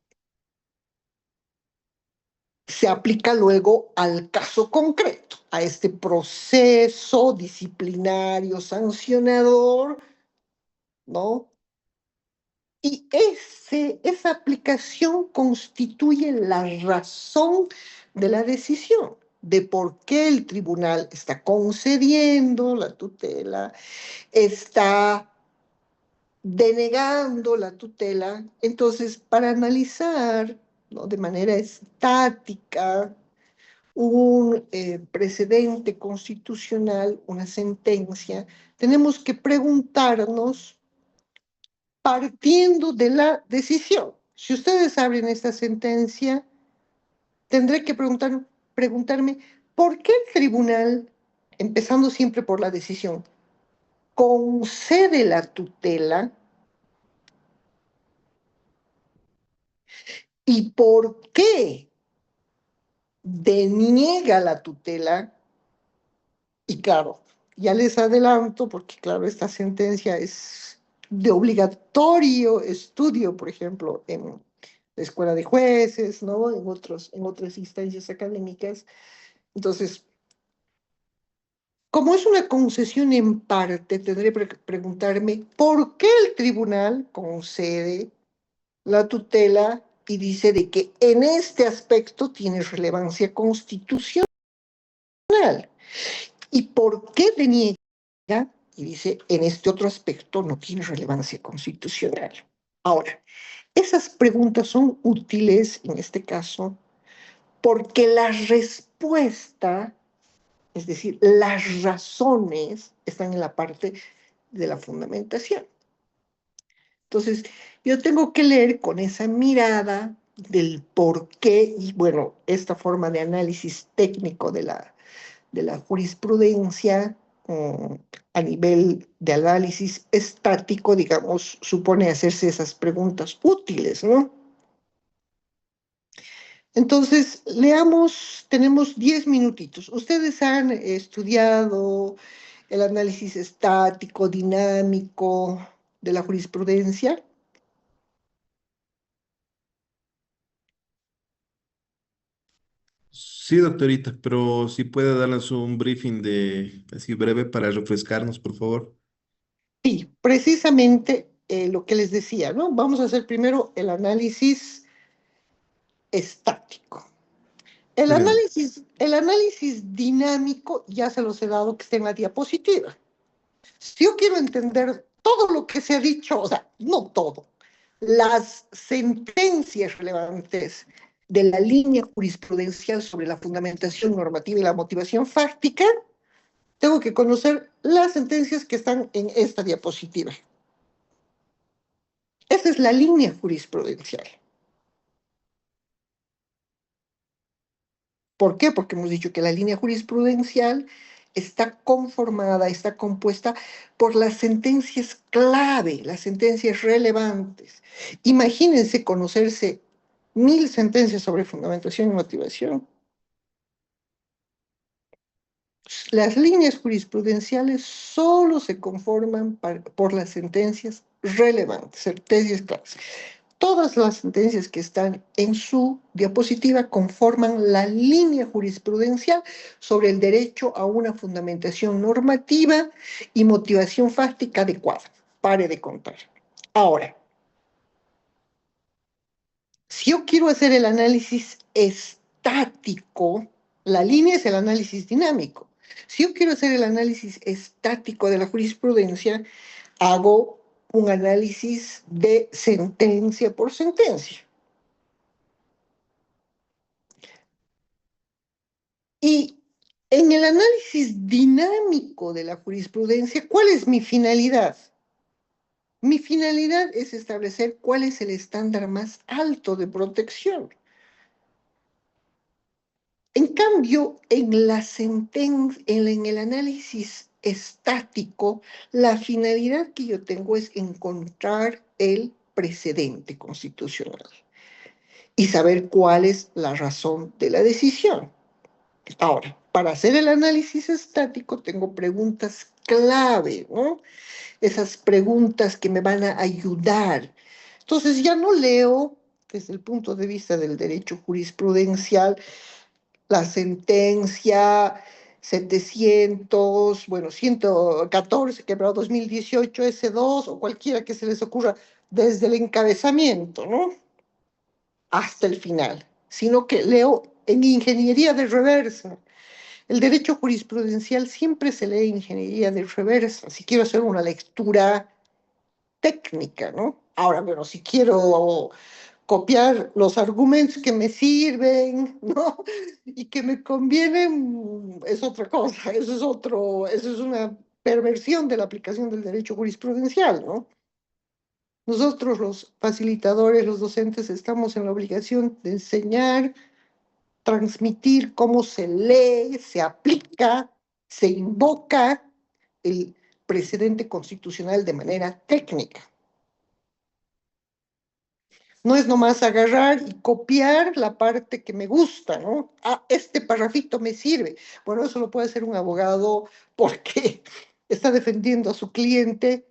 Se aplica luego al caso concreto, a este proceso disciplinario sancionador, ¿no? Y esa aplicación constituye la razón de la decisión, de por qué el tribunal está concediendo la tutela, está denegando la tutela. Entonces, para analizar, ¿no?, de manera estática un precedente constitucional, una sentencia, tenemos que preguntarnos partiendo de la decisión. Si ustedes abren esta sentencia, tendré que preguntarme por qué el tribunal, empezando siempre por la decisión, concede la tutela y por qué deniega la tutela. Y claro, ya les adelanto, porque claro, esta sentencia es de obligatorio estudio, por ejemplo, en la escuela de jueces, ¿no? En otras instancias académicas. Entonces, como es una concesión en parte, tendré que preguntarme por qué el tribunal concede la tutela y dice de que en este aspecto tiene relevancia constitucional. ¿Y por qué deniega? Y dice, en este otro aspecto no tiene relevancia constitucional. Ahora, esas preguntas son útiles en este caso porque la respuesta, es decir, las razones, están en la parte de la fundamentación. Entonces, yo tengo que leer con esa mirada del por qué, y bueno, esta forma de análisis técnico de la jurisprudencia a nivel de análisis estático, digamos, supone hacerse esas preguntas útiles, ¿no? Entonces, leamos, tenemos 10 minutitos. ¿Ustedes han estudiado el análisis estático, dinámico de la jurisprudencia? Sí, doctorita, pero si puede darnos un briefing de así breve para refrescarnos, por favor. Sí, precisamente lo que les decía, ¿no? Vamos a hacer primero el análisis estático. Excelente. El análisis dinámico ya se los he dado, que está en la diapositiva. Si yo quiero entender todo lo que se ha dicho, o sea, no todo, las sentencias relevantes de la línea jurisprudencial sobre la fundamentación normativa y la motivación fáctica, tengo que conocer las sentencias que están en esta diapositiva. Esa es la línea jurisprudencial. ¿Por qué? Porque hemos dicho que la línea jurisprudencial está conformada, está compuesta por las sentencias clave, las sentencias relevantes. Imagínense conocerse 1000 sentencias sobre fundamentación y motivación. Las líneas jurisprudenciales solo se conforman por las sentencias relevantes, sentencias claves. Todas las sentencias que están en su diapositiva conforman la línea jurisprudencial sobre el derecho a una fundamentación normativa y motivación fáctica adecuada. Pare de contar. Ahora, si yo quiero hacer el análisis estático, la línea es el análisis dinámico. Si yo quiero hacer el análisis estático de la jurisprudencia, hago un análisis de sentencia por sentencia. Y en el análisis dinámico de la jurisprudencia, ¿cuál es mi finalidad? Mi finalidad es establecer cuál es el estándar más alto de protección. En cambio, en el análisis estático, la finalidad que yo tengo es encontrar el precedente constitucional y saber cuál es la razón de la decisión. Ahora, para hacer el análisis estático tengo preguntas clave, ¿no? Esas preguntas que me van a ayudar. Entonces ya no leo desde el punto de vista del derecho jurisprudencial la sentencia 700, bueno, 114, quebrado 2018, S2 o cualquiera que se les ocurra desde el encabezamiento, ¿no? Hasta el final, sino que leo en ingeniería de reversa. El derecho jurisprudencial siempre se lee ingeniería de reversa, si quiero hacer una lectura técnica, ¿no? Ahora, bueno, si quiero copiar los argumentos que me sirven, ¿no? Y que me convienen, es otra cosa, eso es una perversión de la aplicación del derecho jurisprudencial, ¿no? Nosotros los facilitadores, los docentes, estamos en la obligación de enseñar, transmitir cómo se lee, se aplica, se invoca el precedente constitucional de manera técnica. No es nomás agarrar y copiar la parte que me gusta, ¿no? Ah, este parrafito me sirve. Bueno, eso lo puede hacer un abogado porque está defendiendo a su cliente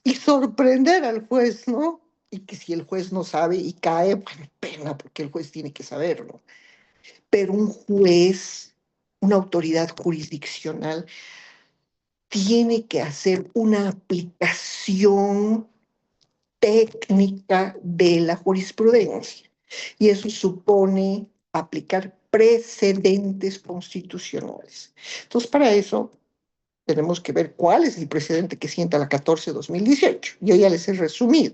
y sorprender al juez, ¿no? Y que si el juez no sabe y cae, bueno, pena, porque el juez tiene que saberlo. Pero un juez, una autoridad jurisdiccional, tiene que hacer una aplicación técnica de la jurisprudencia. Y eso supone aplicar precedentes constitucionales. Entonces, para eso tenemos que ver cuál es el precedente que sienta la 14-2018. Yo ya les he resumido.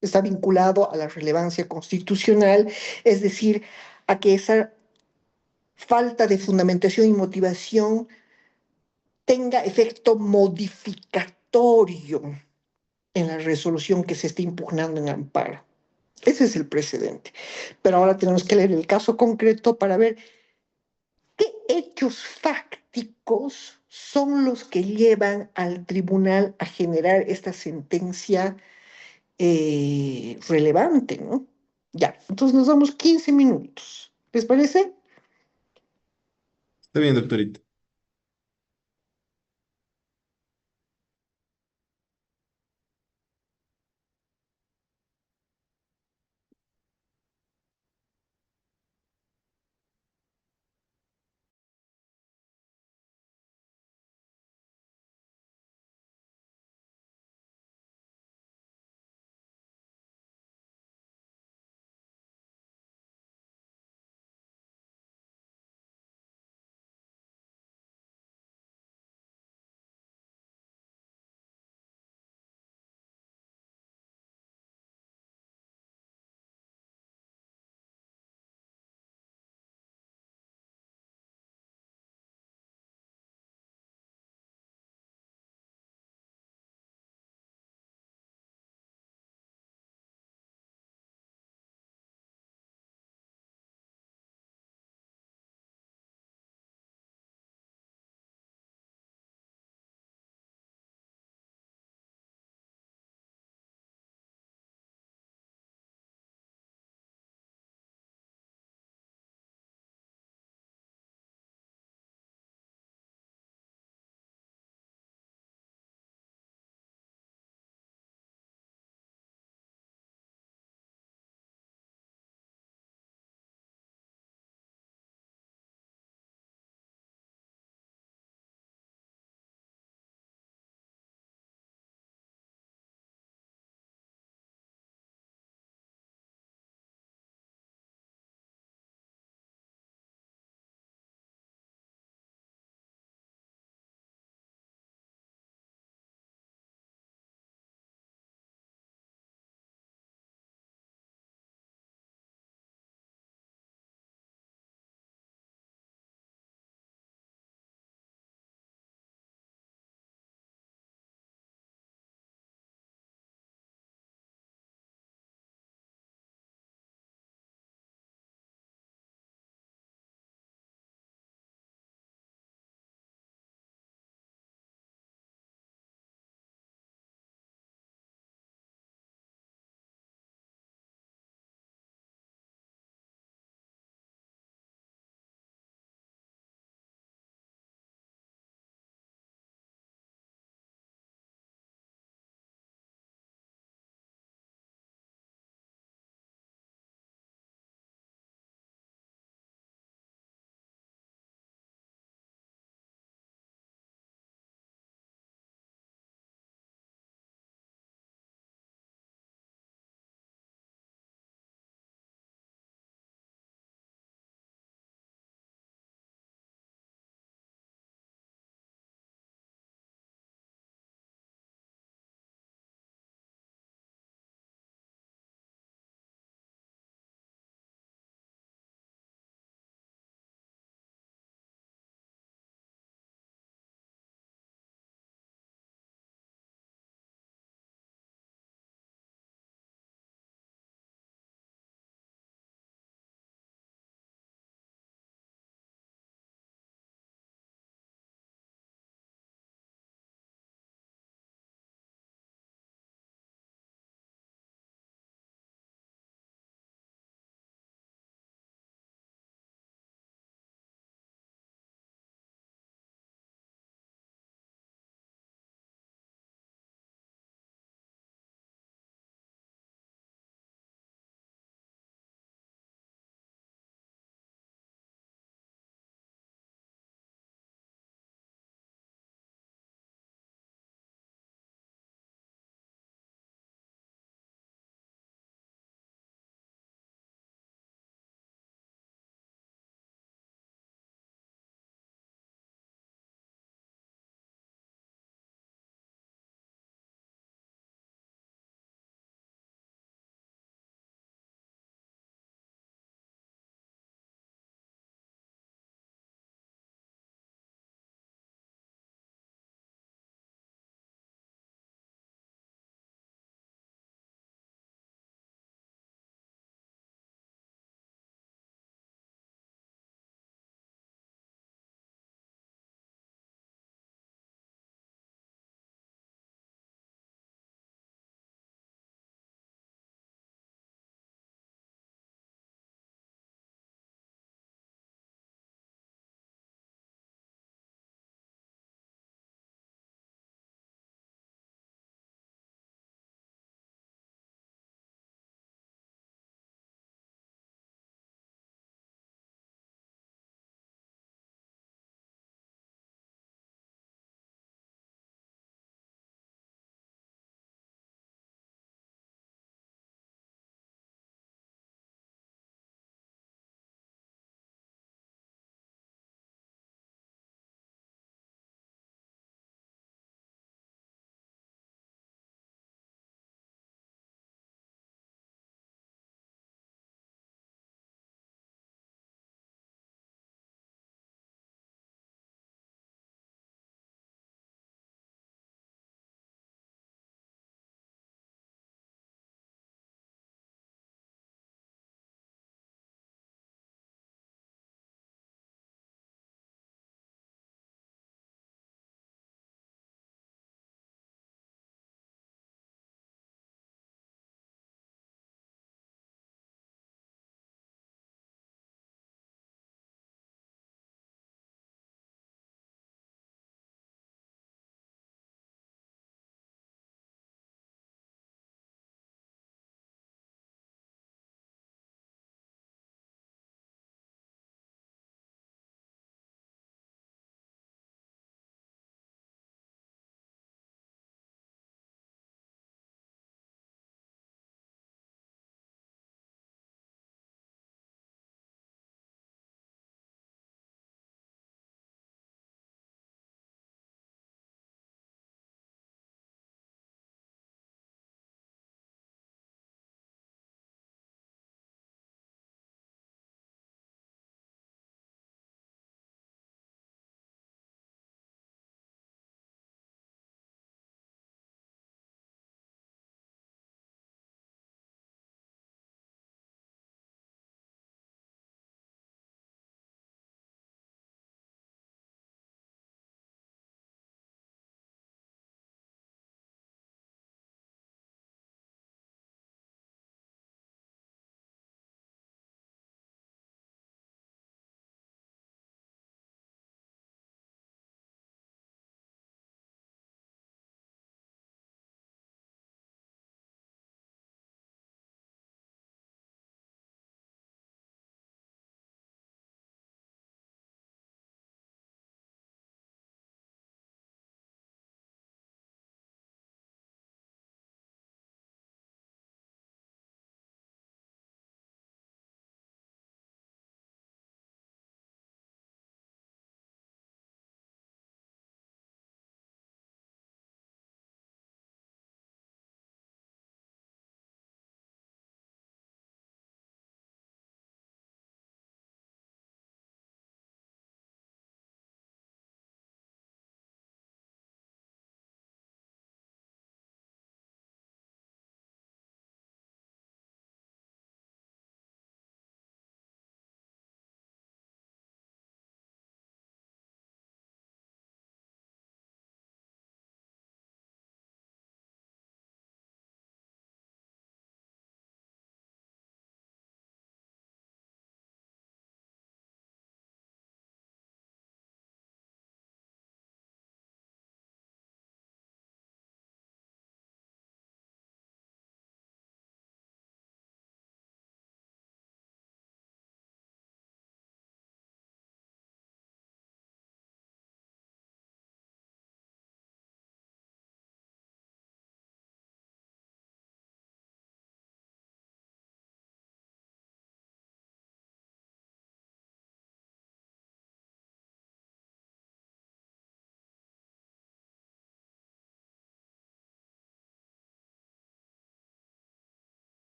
Está vinculado a la relevancia constitucional, es decir, a que esa falta de fundamentación y motivación tenga efecto modificatorio en la resolución que se está impugnando en amparo. Ese es el precedente. Pero ahora tenemos que leer el caso concreto para ver qué hechos fácticos son los que llevan al tribunal a generar esta sentencia relevante, ¿no? Ya, entonces nos damos 15 minutos. ¿Les parece? Está bien, doctorita.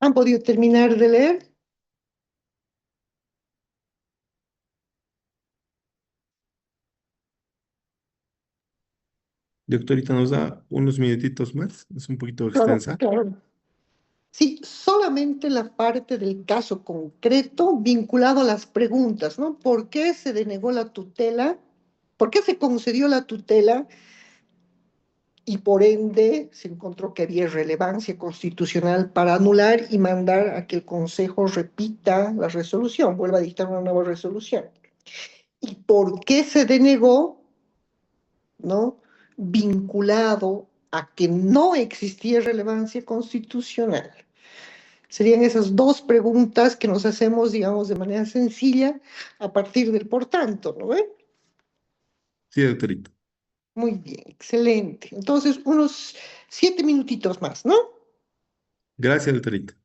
¿Han podido terminar de leer? Doctorita, ¿nos da unos minutitos más? Es un poquito Claro, extensa. claro. Sí, solamente la parte del caso concreto vinculado a las preguntas, ¿no? ¿Por qué se denegó la tutela? ¿Por qué se concedió la tutela? Y por ende se encontró que había relevancia constitucional para anular y mandar a que el Consejo repita la resolución, vuelva a dictar una nueva resolución. ¿Y por qué se denegó? ¿No? Vinculado a que no existía relevancia constitucional. Serían esas dos preguntas que nos hacemos, digamos, de manera sencilla a partir del por tanto, ¿no ve? Sí, doctorita. Muy bien, excelente. Entonces, unos 7 minutitos más, ¿no? Gracias, doctorita.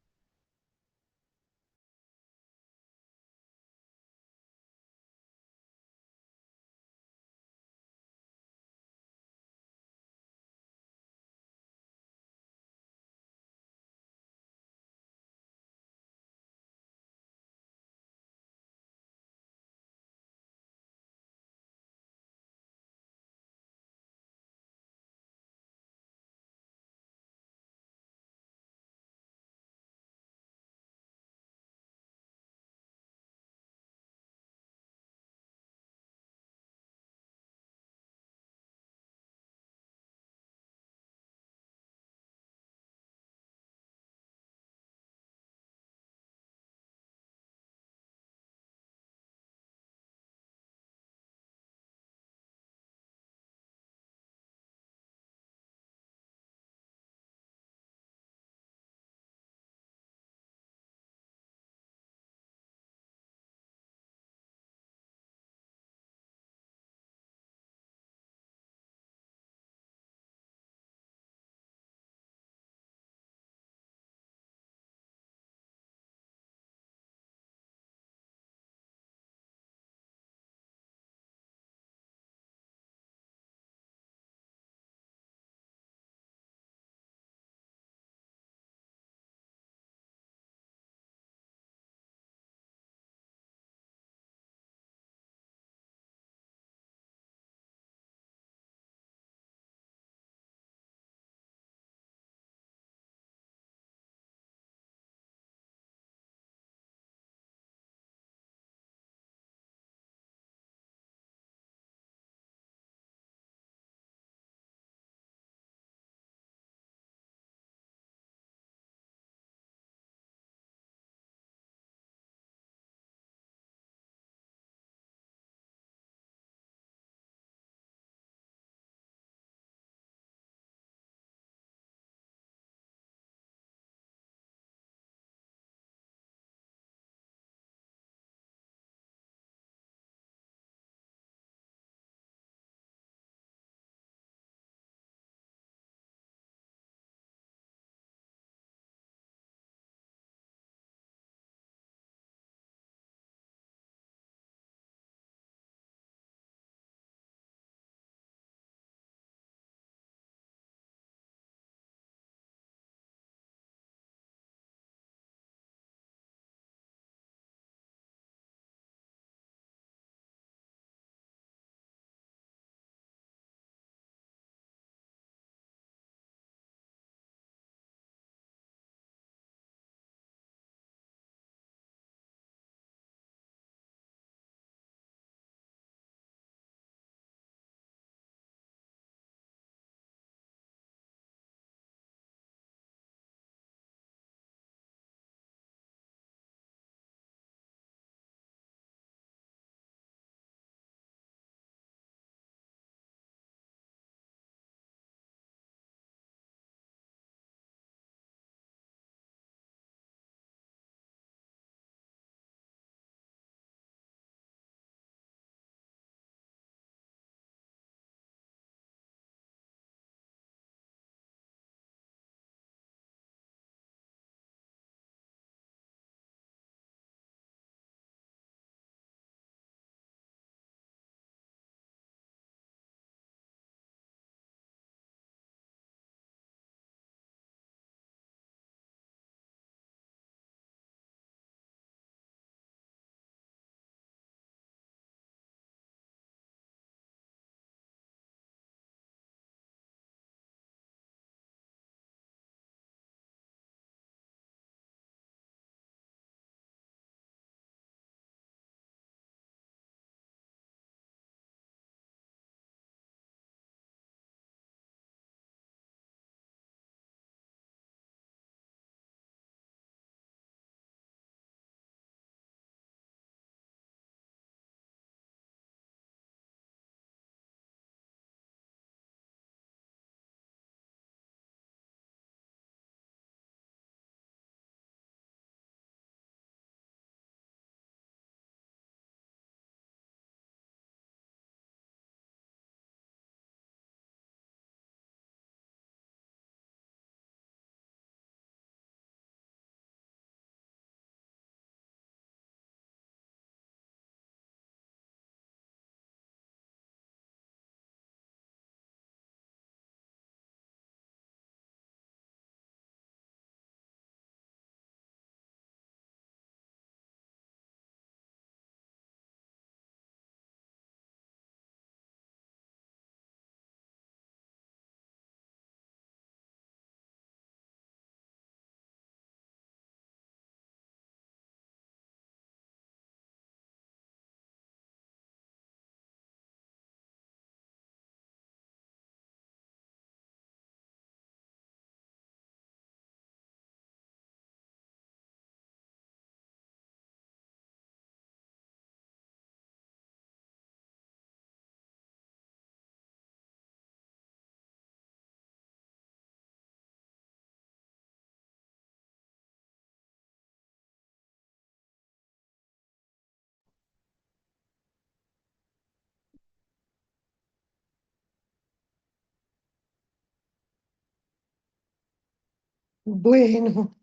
Bueno,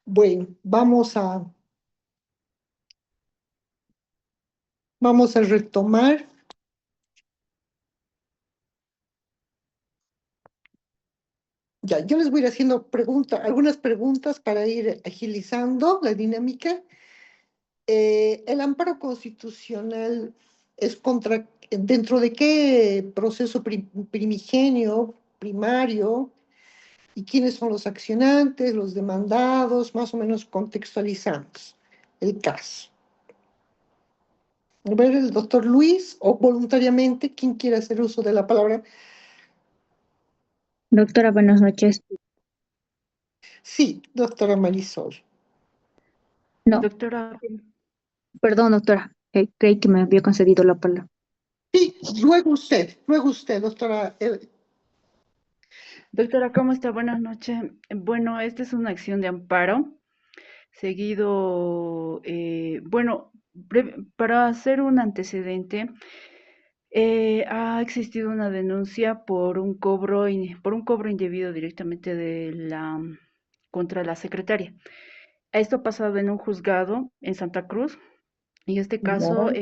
bueno, vamos a retomar. Ya, yo les voy a ir haciendo algunas preguntas para ir agilizando la dinámica. ¿El amparo constitucional es dentro de qué proceso primigenio, primario? ¿Y quiénes son los accionantes, los demandados? Más o menos contextualizamos el caso. A ver, el doctor Luis, o voluntariamente, ¿quién quiere hacer uso de la palabra? Doctora, buenas noches. Sí, doctora Marisol. No, Doctora, perdón, doctora. Creí que me había concedido la palabra. Sí, luego usted, doctora. doctora, ¿cómo está? Buenas noches. Bueno, esta es una acción de amparo. Seguido, para hacer un antecedente, ha existido una denuncia por un cobro, por un cobro indebido directamente contra la secretaria. Esto ha pasado en un juzgado en Santa Cruz. Y este caso Ya.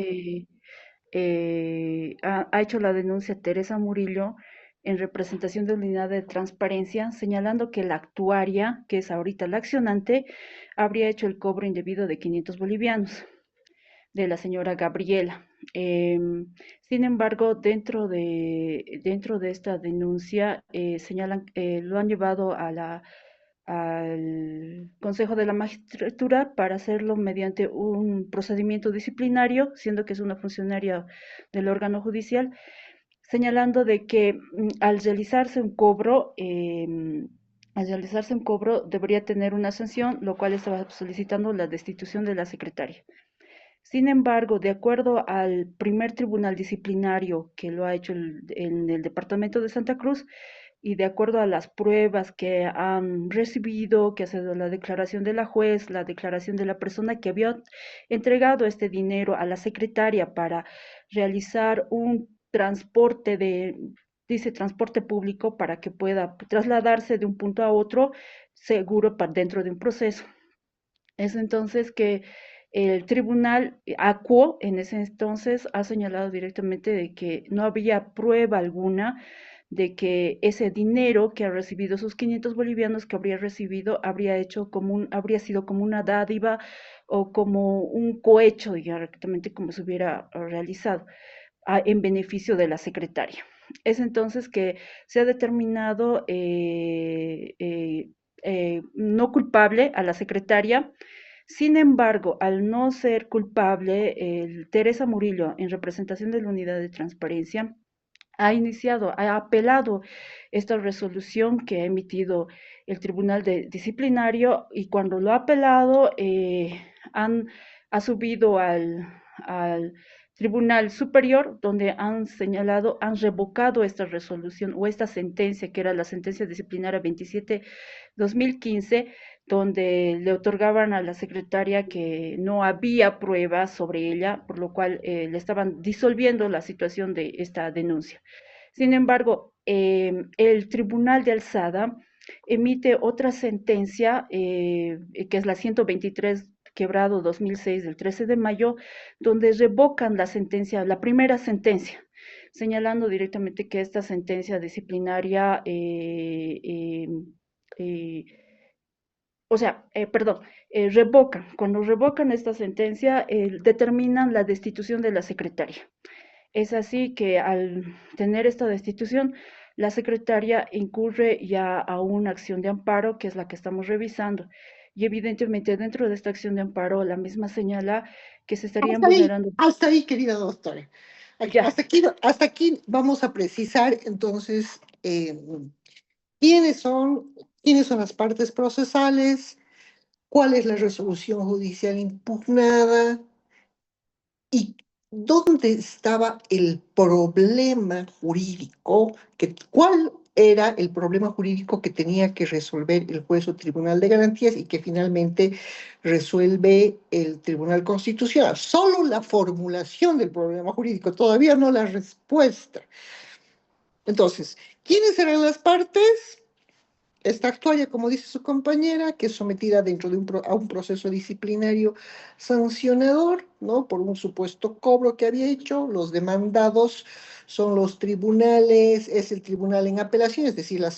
ha hecho la denuncia Teresa Murillo en representación de Unidad de Transparencia, señalando que la actuaria, que es ahorita la accionante, habría hecho el cobro indebido de 500 bolivianos de la señora Gabriela. Sin embargo, dentro de esta denuncia señalan, lo han llevado al Consejo de la Magistratura para hacerlo mediante un procedimiento disciplinario, siendo que es una funcionaria del órgano judicial, señalando de que al realizarse un cobro debería tener una sanción, lo cual estaba solicitando la destitución de la secretaria. Sin embargo, de acuerdo al primer tribunal disciplinario que lo ha hecho en el departamento de Santa Cruz, y de acuerdo a las pruebas que han recibido, que ha sido la declaración de la juez, la declaración de la persona que había entregado este dinero a la secretaria para realizar un dice transporte público para que pueda trasladarse de un punto a otro seguro dentro de un proceso. Es entonces que el tribunal acuó en ese entonces ha señalado directamente de que no había prueba alguna de que ese dinero que ha recibido, esos 500 bolivianos que habría recibido, habría sido como una dádiva o como un cohecho, directamente como se hubiera realizado en beneficio de la secretaria. Es entonces que se ha determinado no culpable a la secretaria. Sin embargo, al no ser culpable, Teresa Murillo, en representación de la Unidad de Transparencia, ha apelado esta resolución que ha emitido el Tribunal Disciplinario, y cuando lo ha apelado, ha subido al Tribunal Superior, donde han revocado esta resolución o esta sentencia, que era la sentencia disciplinaria 27/2015, donde le otorgaban a la secretaria que no había pruebas sobre ella, por lo cual le estaban disolviendo la situación de esta denuncia. Sin embargo, el Tribunal de Alzada emite otra sentencia, que es la 123 quebrado 2006 del 13 de mayo, donde revocan la sentencia, la primera sentencia, señalando directamente que esta sentencia disciplinaria cuando revocan esta sentencia, determinan la destitución de la secretaria. Es así que al tener esta destitución, la secretaria incurre ya a una acción de amparo, que es la que estamos revisando. Y evidentemente dentro de esta acción de amparo, la misma señala que se estarían vulnerando. Hasta ahí, querida doctora. Ya, Hasta aquí vamos a precisar entonces quiénes son, quiénes son las partes procesales, cuál es la resolución judicial impugnada y dónde estaba el problema jurídico, cuál era el problema jurídico que tenía que resolver el juez o tribunal de garantías y que finalmente resuelve el Tribunal Constitucional. Solo la formulación del problema jurídico, todavía no la respuesta. Entonces, ¿quiénes eran las partes? Esta actuaria, como dice su compañera, que es sometida dentro de a un proceso disciplinario sancionador, ¿no? Por un supuesto cobro que había hecho. Los demandados son los tribunales, es el tribunal en apelación, es decir, la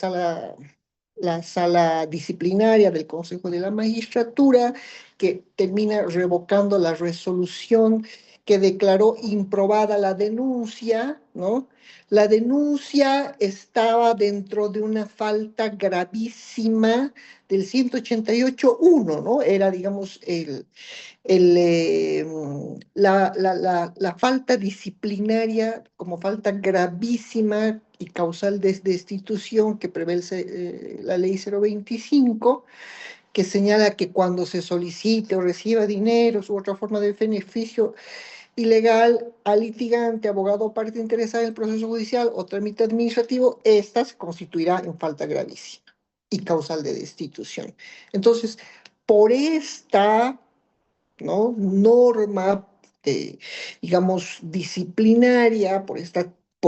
sala disciplinaria del Consejo de la Magistratura, que termina revocando la resolución que declaró improbada la denuncia, ¿no? La denuncia estaba dentro de una falta gravísima del 188.1, ¿no? Era, digamos, la falta disciplinaria como falta gravísima y causal de destitución que prevé la ley 025, que señala que cuando se solicite o reciba dinero u otra forma de beneficio ilegal al litigante, abogado o parte interesada en el proceso judicial o trámite administrativo, esta se constituirá en falta gravísima y causal de destitución. Entonces, por esta, ¿no? Norma, digamos, disciplinaria, por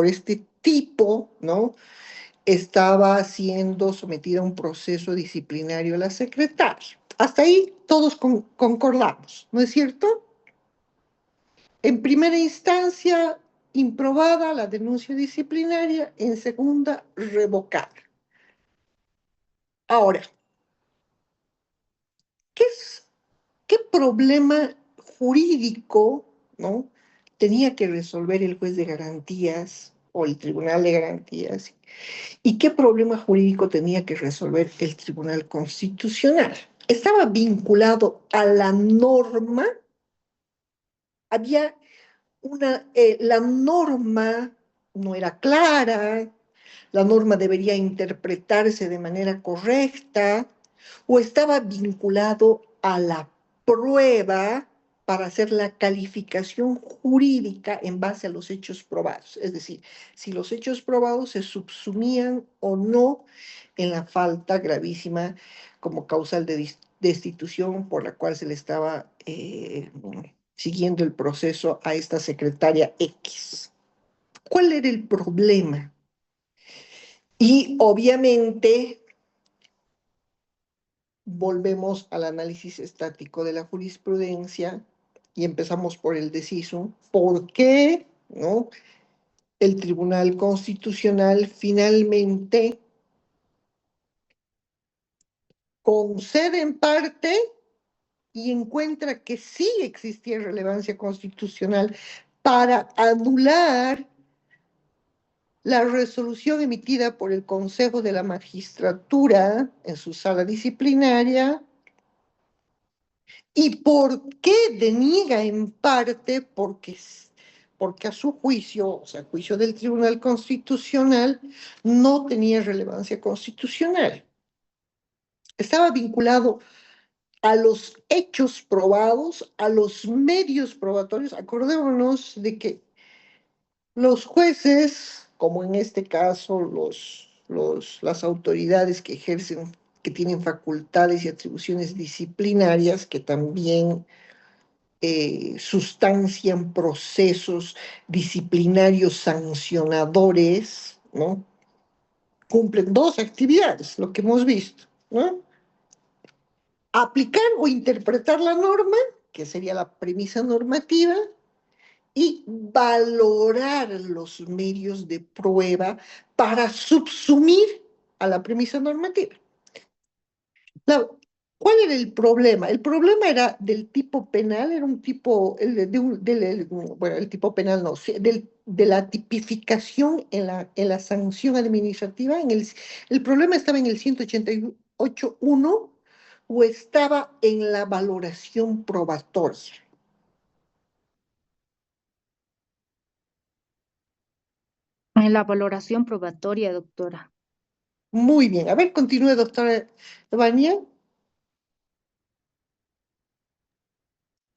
este tipo, ¿no? Estaba siendo sometida a un proceso disciplinario la secretaria. Hasta ahí todos concordamos, ¿no es cierto? En primera instancia, improbada la denuncia disciplinaria; en segunda, revocada. Ahora, ¿qué problema jurídico, ¿no? tenía que resolver el juez de garantías o el tribunal de garantías? ¿Y qué problema jurídico tenía que resolver el Tribunal Constitucional? Estaba vinculado a la norma. Había la norma no era clara, la norma debería interpretarse de manera correcta, o estaba vinculado a la prueba para hacer la calificación jurídica en base a los hechos probados. Es decir, si los hechos probados se subsumían o no en la falta gravísima como causal de destitución por la cual se le estaba siguiendo el proceso a esta secretaria X. ¿Cuál era el problema? Y obviamente volvemos al análisis estático de la jurisprudencia y empezamos por el decisum. ¿Por qué, no? El Tribunal Constitucional finalmente concede en parte y encuentra que sí existía relevancia constitucional para anular la resolución emitida por el Consejo de la Magistratura en su sala disciplinaria? ¿Y por qué deniega en parte? Porque a su juicio, o sea, a juicio del Tribunal Constitucional, no tenía relevancia constitucional. Estaba vinculado a los hechos probados, a los medios probatorios. Acordémonos de que los jueces, como en este caso las autoridades que ejercen, que tienen facultades y atribuciones disciplinarias, que también sustancian procesos disciplinarios sancionadores, ¿no? Cumplen dos actividades, lo que hemos visto, ¿no? Aplicar o interpretar la norma, que sería la premisa normativa, y valorar los medios de prueba para subsumir a la premisa normativa. ¿Cuál era el problema? El problema era del tipo penal, era un tipo, bueno, el tipo penal no, de la tipificación en la sanción administrativa. El problema estaba en el 188.1 o estaba en la valoración probatoria. En la valoración probatoria, doctora. Muy bien. A ver, continúe, doctora Vania.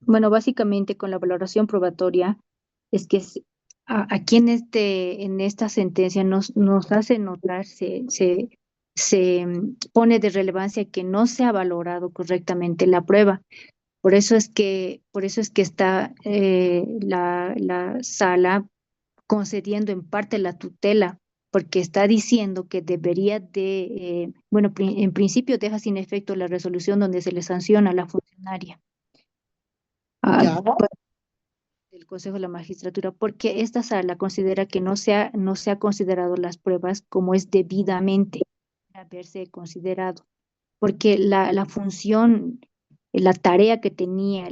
Bueno, básicamente con la valoración probatoria es que aquí en esta sentencia nos hace notar, se pone de relevancia que no se ha valorado correctamente la prueba. Por eso es que está la sala concediendo en parte la tutela porque está diciendo que debería de, bueno, en principio deja sin efecto la resolución donde se le sanciona a la funcionaria Ya, del Consejo de la Magistratura, porque esta sala considera que no se ha considerado las pruebas como es debidamente haberse considerado, porque la función, la tarea que tenía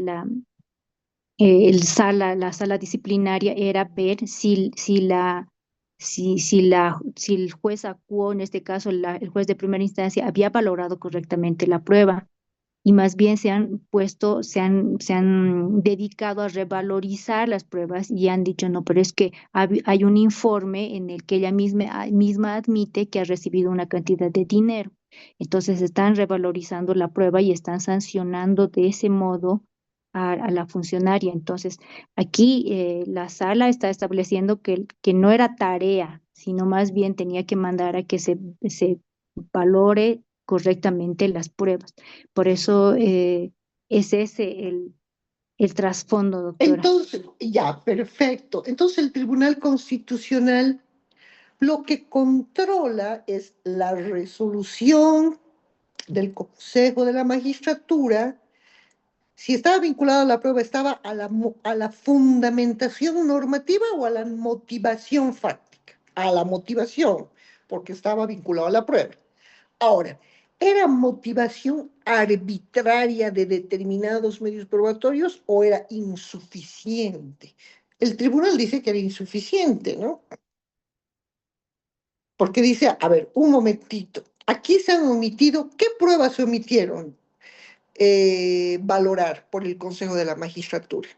la sala disciplinaria era ver si el juez actuó, en este caso el juez de primera instancia, había valorado correctamente la prueba y más bien se han dedicado a revalorizar las pruebas y han dicho, no, pero es que hay un informe en el que ella misma admite que ha recibido una cantidad de dinero. Entonces están revalorizando la prueba y están sancionando de ese modo a la funcionaria. Entonces, aquí la sala está estableciendo que no era tarea, sino más bien tenía que mandar a que se valore correctamente las pruebas. Por eso es ese el trasfondo, doctora. entonces, ya, perfecto. Entonces el Tribunal Constitucional lo que controla es la resolución del Consejo de la Magistratura. Si estaba vinculado a la prueba, ¿estaba a la fundamentación normativa o a la motivación fáctica? A la motivación, porque estaba vinculado a la prueba. Ahora, ¿era motivación arbitraria de determinados medios probatorios o era insuficiente? El tribunal dice que era insuficiente, ¿no? Porque dice, a ver, un momentito, aquí se han omitido, ¿qué pruebas se omitieron valorar por el Consejo de la Magistratura?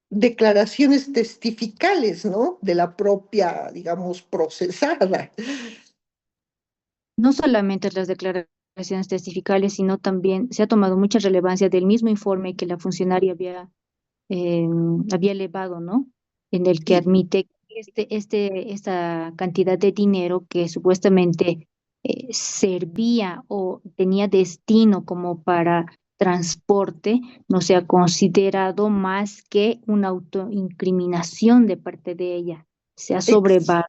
Declaraciones testificales, ¿no? De la propia, digamos, procesada. No solamente las declaraciones testificales, sino también se ha tomado mucha relevancia del mismo informe que la funcionaria eh, había elevado, ¿no? En el que Y admite que esta cantidad de dinero que supuestamente servía o tenía destino como para transporte, no se ha considerado más que una autoincriminación de parte de ella. Se ha ex- sobrevalorado.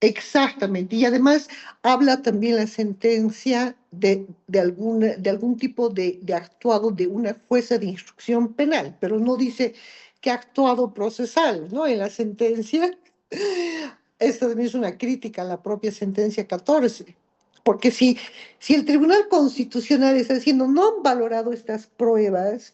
exactamente. Y además habla también la sentencia de algún tipo de actuado de una jueza de instrucción penal, pero no dice qué actuado procesal, ¿no? En la sentencia, esta también es una crítica a la propia sentencia 14, porque si el Tribunal Constitucional está diciendo no han valorado estas pruebas,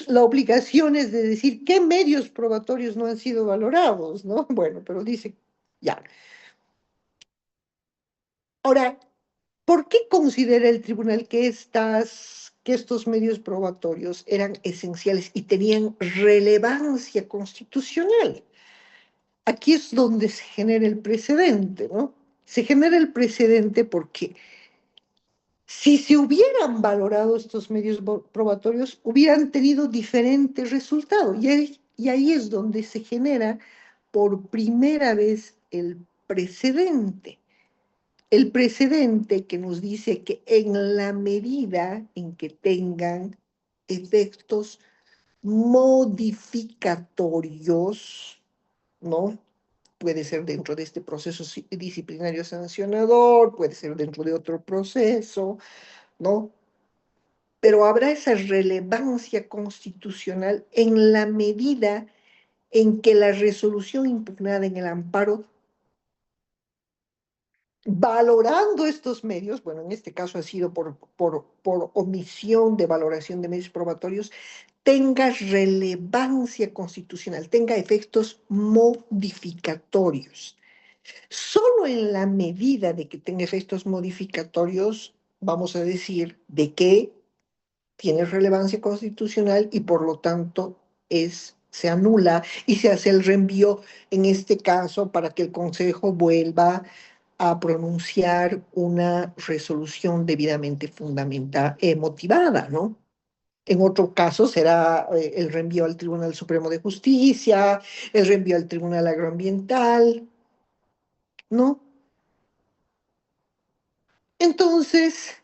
la obligación es de decir qué medios probatorios no han sido valorados, ¿no? Bueno, pero dice, ya. Ahora, ¿por qué considera el tribunal que estos medios probatorios eran esenciales y tenían relevancia constitucional? Aquí es donde se genera el precedente, ¿no? Se genera el precedente porque si se hubieran valorado estos medios probatorios, hubieran tenido diferentes resultados. Y ahí es donde se genera por primera vez el precedente. El precedente que nos dice que en la medida en que tengan efectos modificatorios, ¿no? Puede ser dentro de este proceso disciplinario sancionador, puede ser dentro de otro proceso, ¿no? Pero habrá esa relevancia constitucional en la medida en que la resolución impugnada en el amparo, valorando estos medios, bueno, en este caso ha sido por omisión de valoración de medios probatorios, tenga relevancia constitucional, tenga efectos modificatorios. Solo en la medida de que tenga efectos modificatorios, vamos a decir de que tiene relevancia constitucional y por lo tanto se anula y se hace el reenvío en este caso para que el Consejo vuelva a pronunciar una resolución debidamente fundamentada, motivada, ¿no? En otro caso será el reenvío al Tribunal Supremo de Justicia, el reenvío al Tribunal Agroambiental, ¿no? Entonces,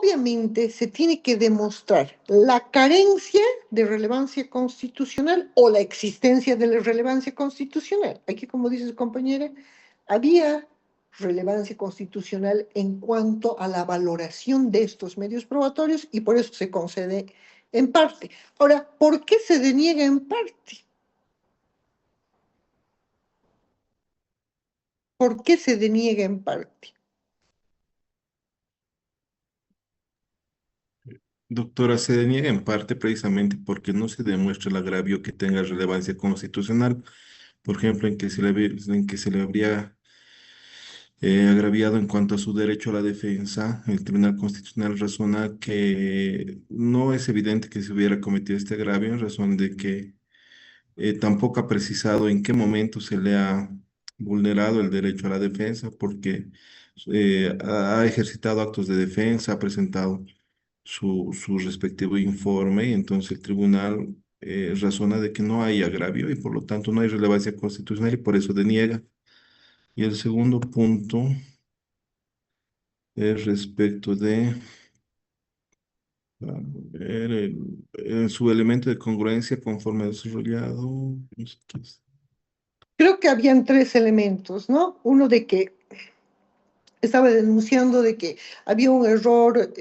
obviamente se tiene que demostrar la carencia de relevancia constitucional o la existencia de la relevancia constitucional. Aquí, como dice su compañera, había relevancia constitucional en cuanto a la valoración de estos medios probatorios y por eso se concede en parte. Ahora, ¿por qué se deniega en parte? ¿Por qué se deniega en parte? Doctora, se deniega en parte precisamente porque no se demuestra el agravio que tenga relevancia constitucional, por ejemplo, en que se le habría agraviado en cuanto a su derecho a la defensa. El Tribunal Constitucional razona que no es evidente que se hubiera cometido este agravio en razón de que tampoco ha precisado en qué momento se le ha vulnerado el derecho a la defensa, porque ha ejercitado actos de defensa, ha presentado su respectivo informe y entonces el tribunal razona de que no hay agravio y por lo tanto no hay relevancia constitucional y por eso deniega. Y el segundo punto es respecto de a ver, su elemento de congruencia conforme desarrollado. No sé qué es. Creo que habían tres elementos, ¿no? Uno de que estaba denunciando de que había un error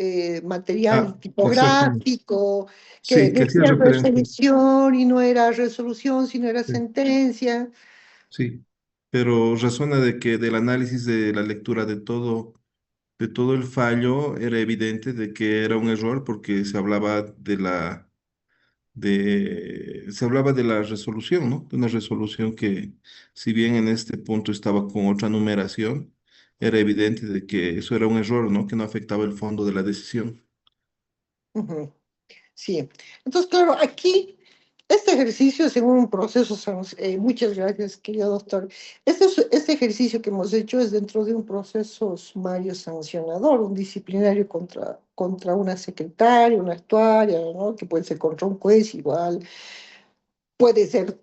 material Exactamente. tipográfico, que Sí, que hacía decía referencia. resolución y no era resolución, sino era Sí, sentencia. sí, pero razona de que del análisis de la lectura de todo el fallo era evidente de que era un error porque se hablaba de la resolución, ¿no? De una resolución que, si bien en este punto estaba con otra numeración, era evidente de que eso era un error, ¿no? Que no afectaba el fondo de la decisión. Ujú. Sí, entonces, claro, aquí este ejercicio, según un proceso, muchas gracias, querido doctor. Este ejercicio que hemos hecho es dentro de un proceso sumario sancionador, un disciplinario contra una secretaria, una actuaria, ¿no? Que puede ser contra un juez igual, puede ser.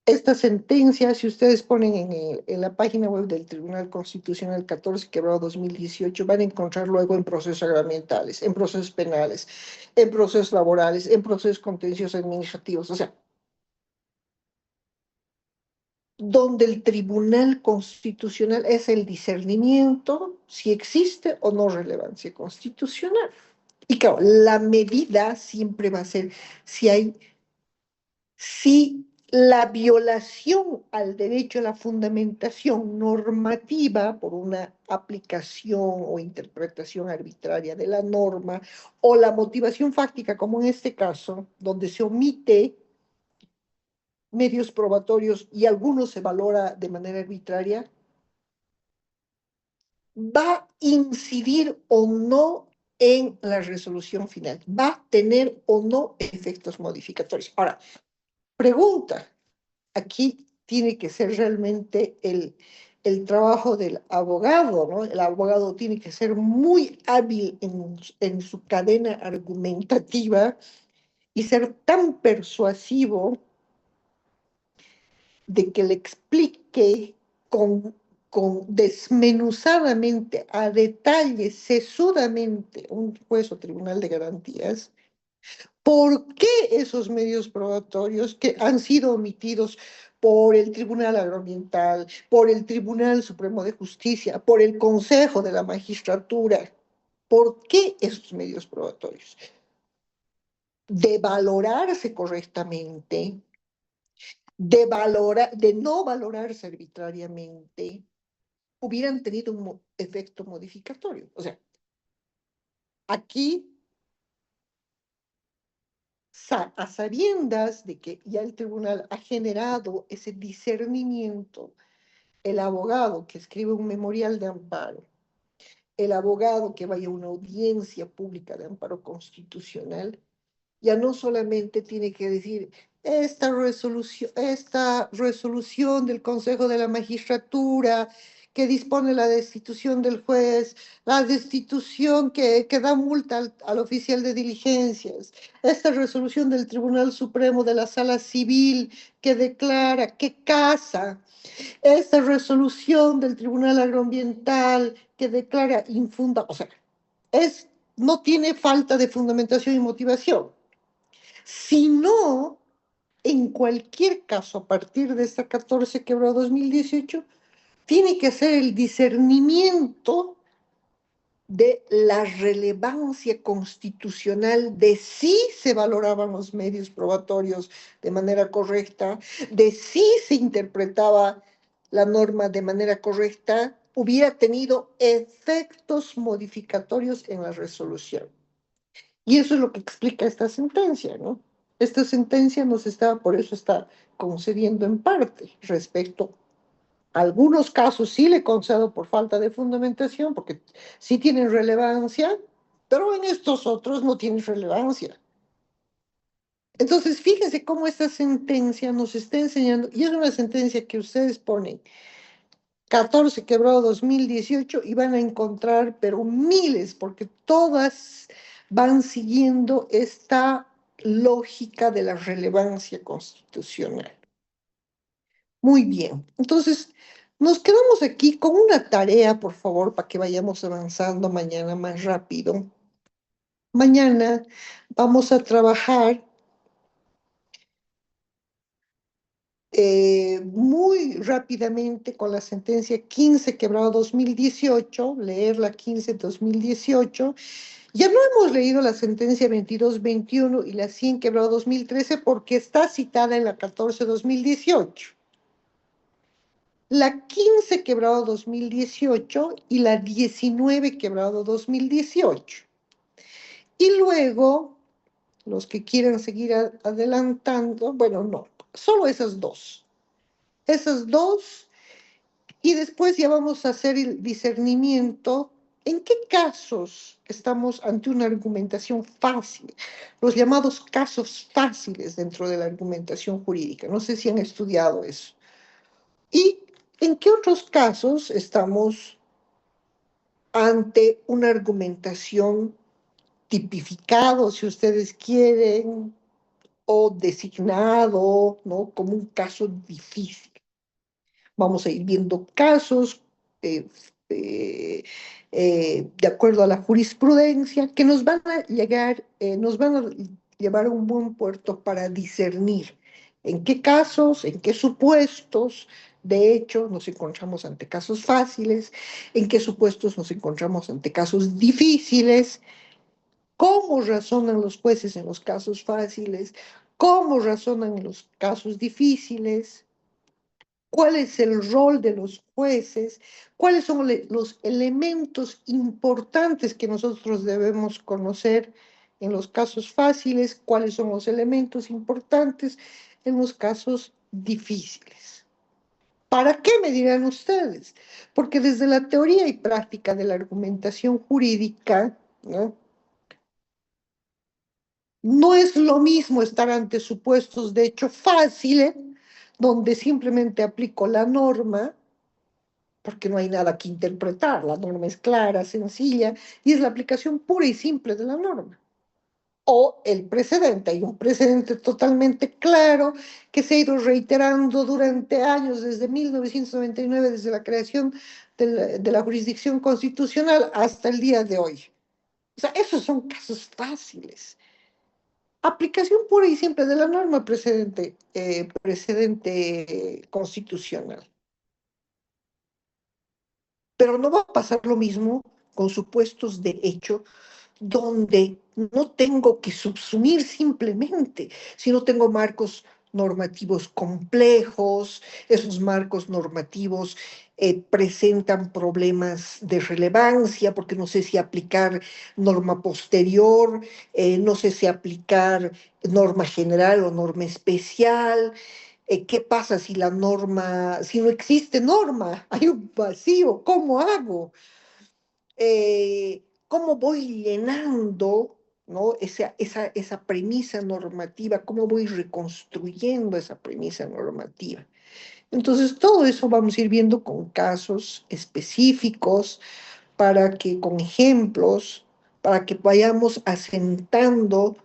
Esta sentencia, si ustedes ponen en la página web del Tribunal Constitucional 14/2018, van a encontrar luego en procesos agroambientales, en procesos penales, en procesos laborales, en procesos contenciosos administrativos, o sea, donde el Tribunal Constitucional es el discernimiento si existe o no relevancia constitucional. Y claro, la medida siempre va a ser si la violación al derecho a la fundamentación normativa por una aplicación o interpretación arbitraria de la norma o la motivación fáctica, como en este caso, donde se omite medios probatorios y algunos se valora de manera arbitraria, va a incidir o no en la resolución final, va a tener o no efectos modificatorios. Ahora, pregunta, aquí tiene que ser realmente el trabajo del abogado, ¿no? El abogado tiene que ser muy hábil en su cadena argumentativa y ser tan persuasivo de que le explique desmenuzadamente, a detalle, sesudamente, un juez o tribunal de garantías, ¿por qué esos medios probatorios que han sido omitidos por el Tribunal Agroambiental, por el Tribunal Supremo de Justicia, por el Consejo de la Magistratura, por qué esos medios probatorios? De valorarse correctamente, de no valorarse arbitrariamente, hubieran tenido un efecto modificatorio. O sea, aquí a sabiendas de que ya el tribunal ha generado ese discernimiento, el abogado que escribe un memorial de amparo, el abogado que vaya a una audiencia pública de amparo constitucional, ya no solamente tiene que decir esta resolución del Consejo de la Magistratura que dispone la destitución del juez, la destitución que da multa al oficial de diligencias, esta resolución del Tribunal Supremo de la Sala Civil que declara que casa, esta resolución del Tribunal Agroambiental que declara infunda, o sea, es no tiene falta de fundamentación y motivación, sino en cualquier caso, a partir de esta 14 quebrado 2018, tiene que ser el discernimiento de la relevancia constitucional de si se valoraban los medios probatorios de manera correcta, de si se interpretaba la norma de manera correcta, hubiera tenido efectos modificatorios en la resolución. Y eso es lo que explica esta sentencia, ¿no? Esta sentencia por eso está concediendo en parte respecto a algunos casos sí le concedo por falta de fundamentación, porque sí tienen relevancia, pero en estos otros no tienen relevancia. Entonces, fíjense cómo esta sentencia nos está enseñando, y es una sentencia que ustedes ponen 14 quebrado 2018 y van a encontrar, pero miles, porque todas van siguiendo esta lógica de la relevancia constitucional. Muy bien, entonces nos quedamos aquí con una tarea, por favor, para que vayamos avanzando mañana más rápido. Mañana vamos a trabajar muy rápidamente con la sentencia 15 quebrado 2018, leer la 15 2018. Ya no hemos leído la sentencia 22-21 y la 100 quebrado 2013 porque está citada en la 14 2018. La 15 quebrado 2018 y la 19 quebrado 2018. Y luego, los que quieran seguir adelantando, bueno, no, solo esas dos. Esas dos, y después ya vamos a hacer el discernimiento en qué casos estamos ante una argumentación fácil, los llamados casos fáciles dentro de la argumentación jurídica. No sé si han estudiado eso. ¿Y en qué otros casos estamos ante una argumentación tipificado, si ustedes quieren, o designado, ¿no? Como un caso difícil? Vamos a ir viendo casos eh, eh, de acuerdo a la jurisprudencia que nos van a llevar a un buen puerto para discernir en qué casos, en qué supuestos, de hecho, nos encontramos ante casos fáciles, en qué supuestos nos encontramos ante casos difíciles, cómo razonan los jueces en los casos fáciles, cómo razonan en los casos difíciles, cuál es el rol de los jueces, cuáles son los elementos importantes que nosotros debemos conocer en los casos fáciles, cuáles son los elementos importantes en los casos difíciles. ¿Para qué, me dirán ustedes? Porque desde la teoría y práctica de la argumentación jurídica, ¿no? No es lo mismo estar ante supuestos de hecho fáciles, donde simplemente aplico la norma, porque no hay nada que interpretar, la norma es clara, sencilla, y es la aplicación pura y simple de la norma. O el precedente, hay un precedente totalmente claro que se ha ido reiterando durante años, desde 1999, desde la creación de la jurisdicción constitucional hasta el día de hoy. O sea, esos son casos fáciles. Aplicación pura y simple de la norma precedente constitucional. Pero no va a pasar lo mismo con supuestos de hecho, donde no tengo que subsumir simplemente, sino tengo marcos normativos complejos, esos marcos normativos presentan problemas de relevancia, porque no sé si aplicar norma posterior, no sé si aplicar norma general o norma especial. ¿Qué pasa si si no existe norma? Hay un vacío, ¿cómo hago? ¿Cómo voy llenando, ¿no? esa premisa normativa? ¿Cómo voy reconstruyendo esa premisa normativa? Entonces, todo eso vamos a ir viendo con casos específicos, con ejemplos, para que vayamos asentando,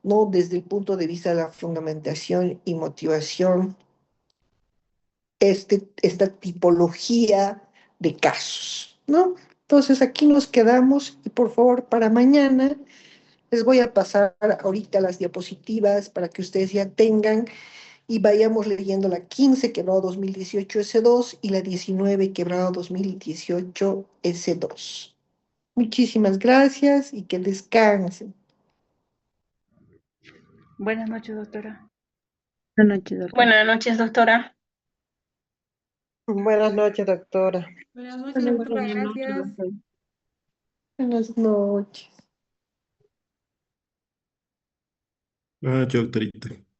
¿no? Desde el punto de vista de la fundamentación y motivación, esta tipología de casos, ¿no? Entonces aquí nos quedamos y por favor para mañana les voy a pasar ahorita las diapositivas para que ustedes ya tengan y vayamos leyendo la 15 quebrado 2018 S2 y la 19 quebrado 2018 S2. Muchísimas gracias y que descansen. Buenas noches, doctora. Buenas noches, doctor. Buenas noches, doctora. Buenas noches, doctora. Buenas noches, Buenas doctora. noches, Gracias. Buenas noches. Ah, chao, doctorita.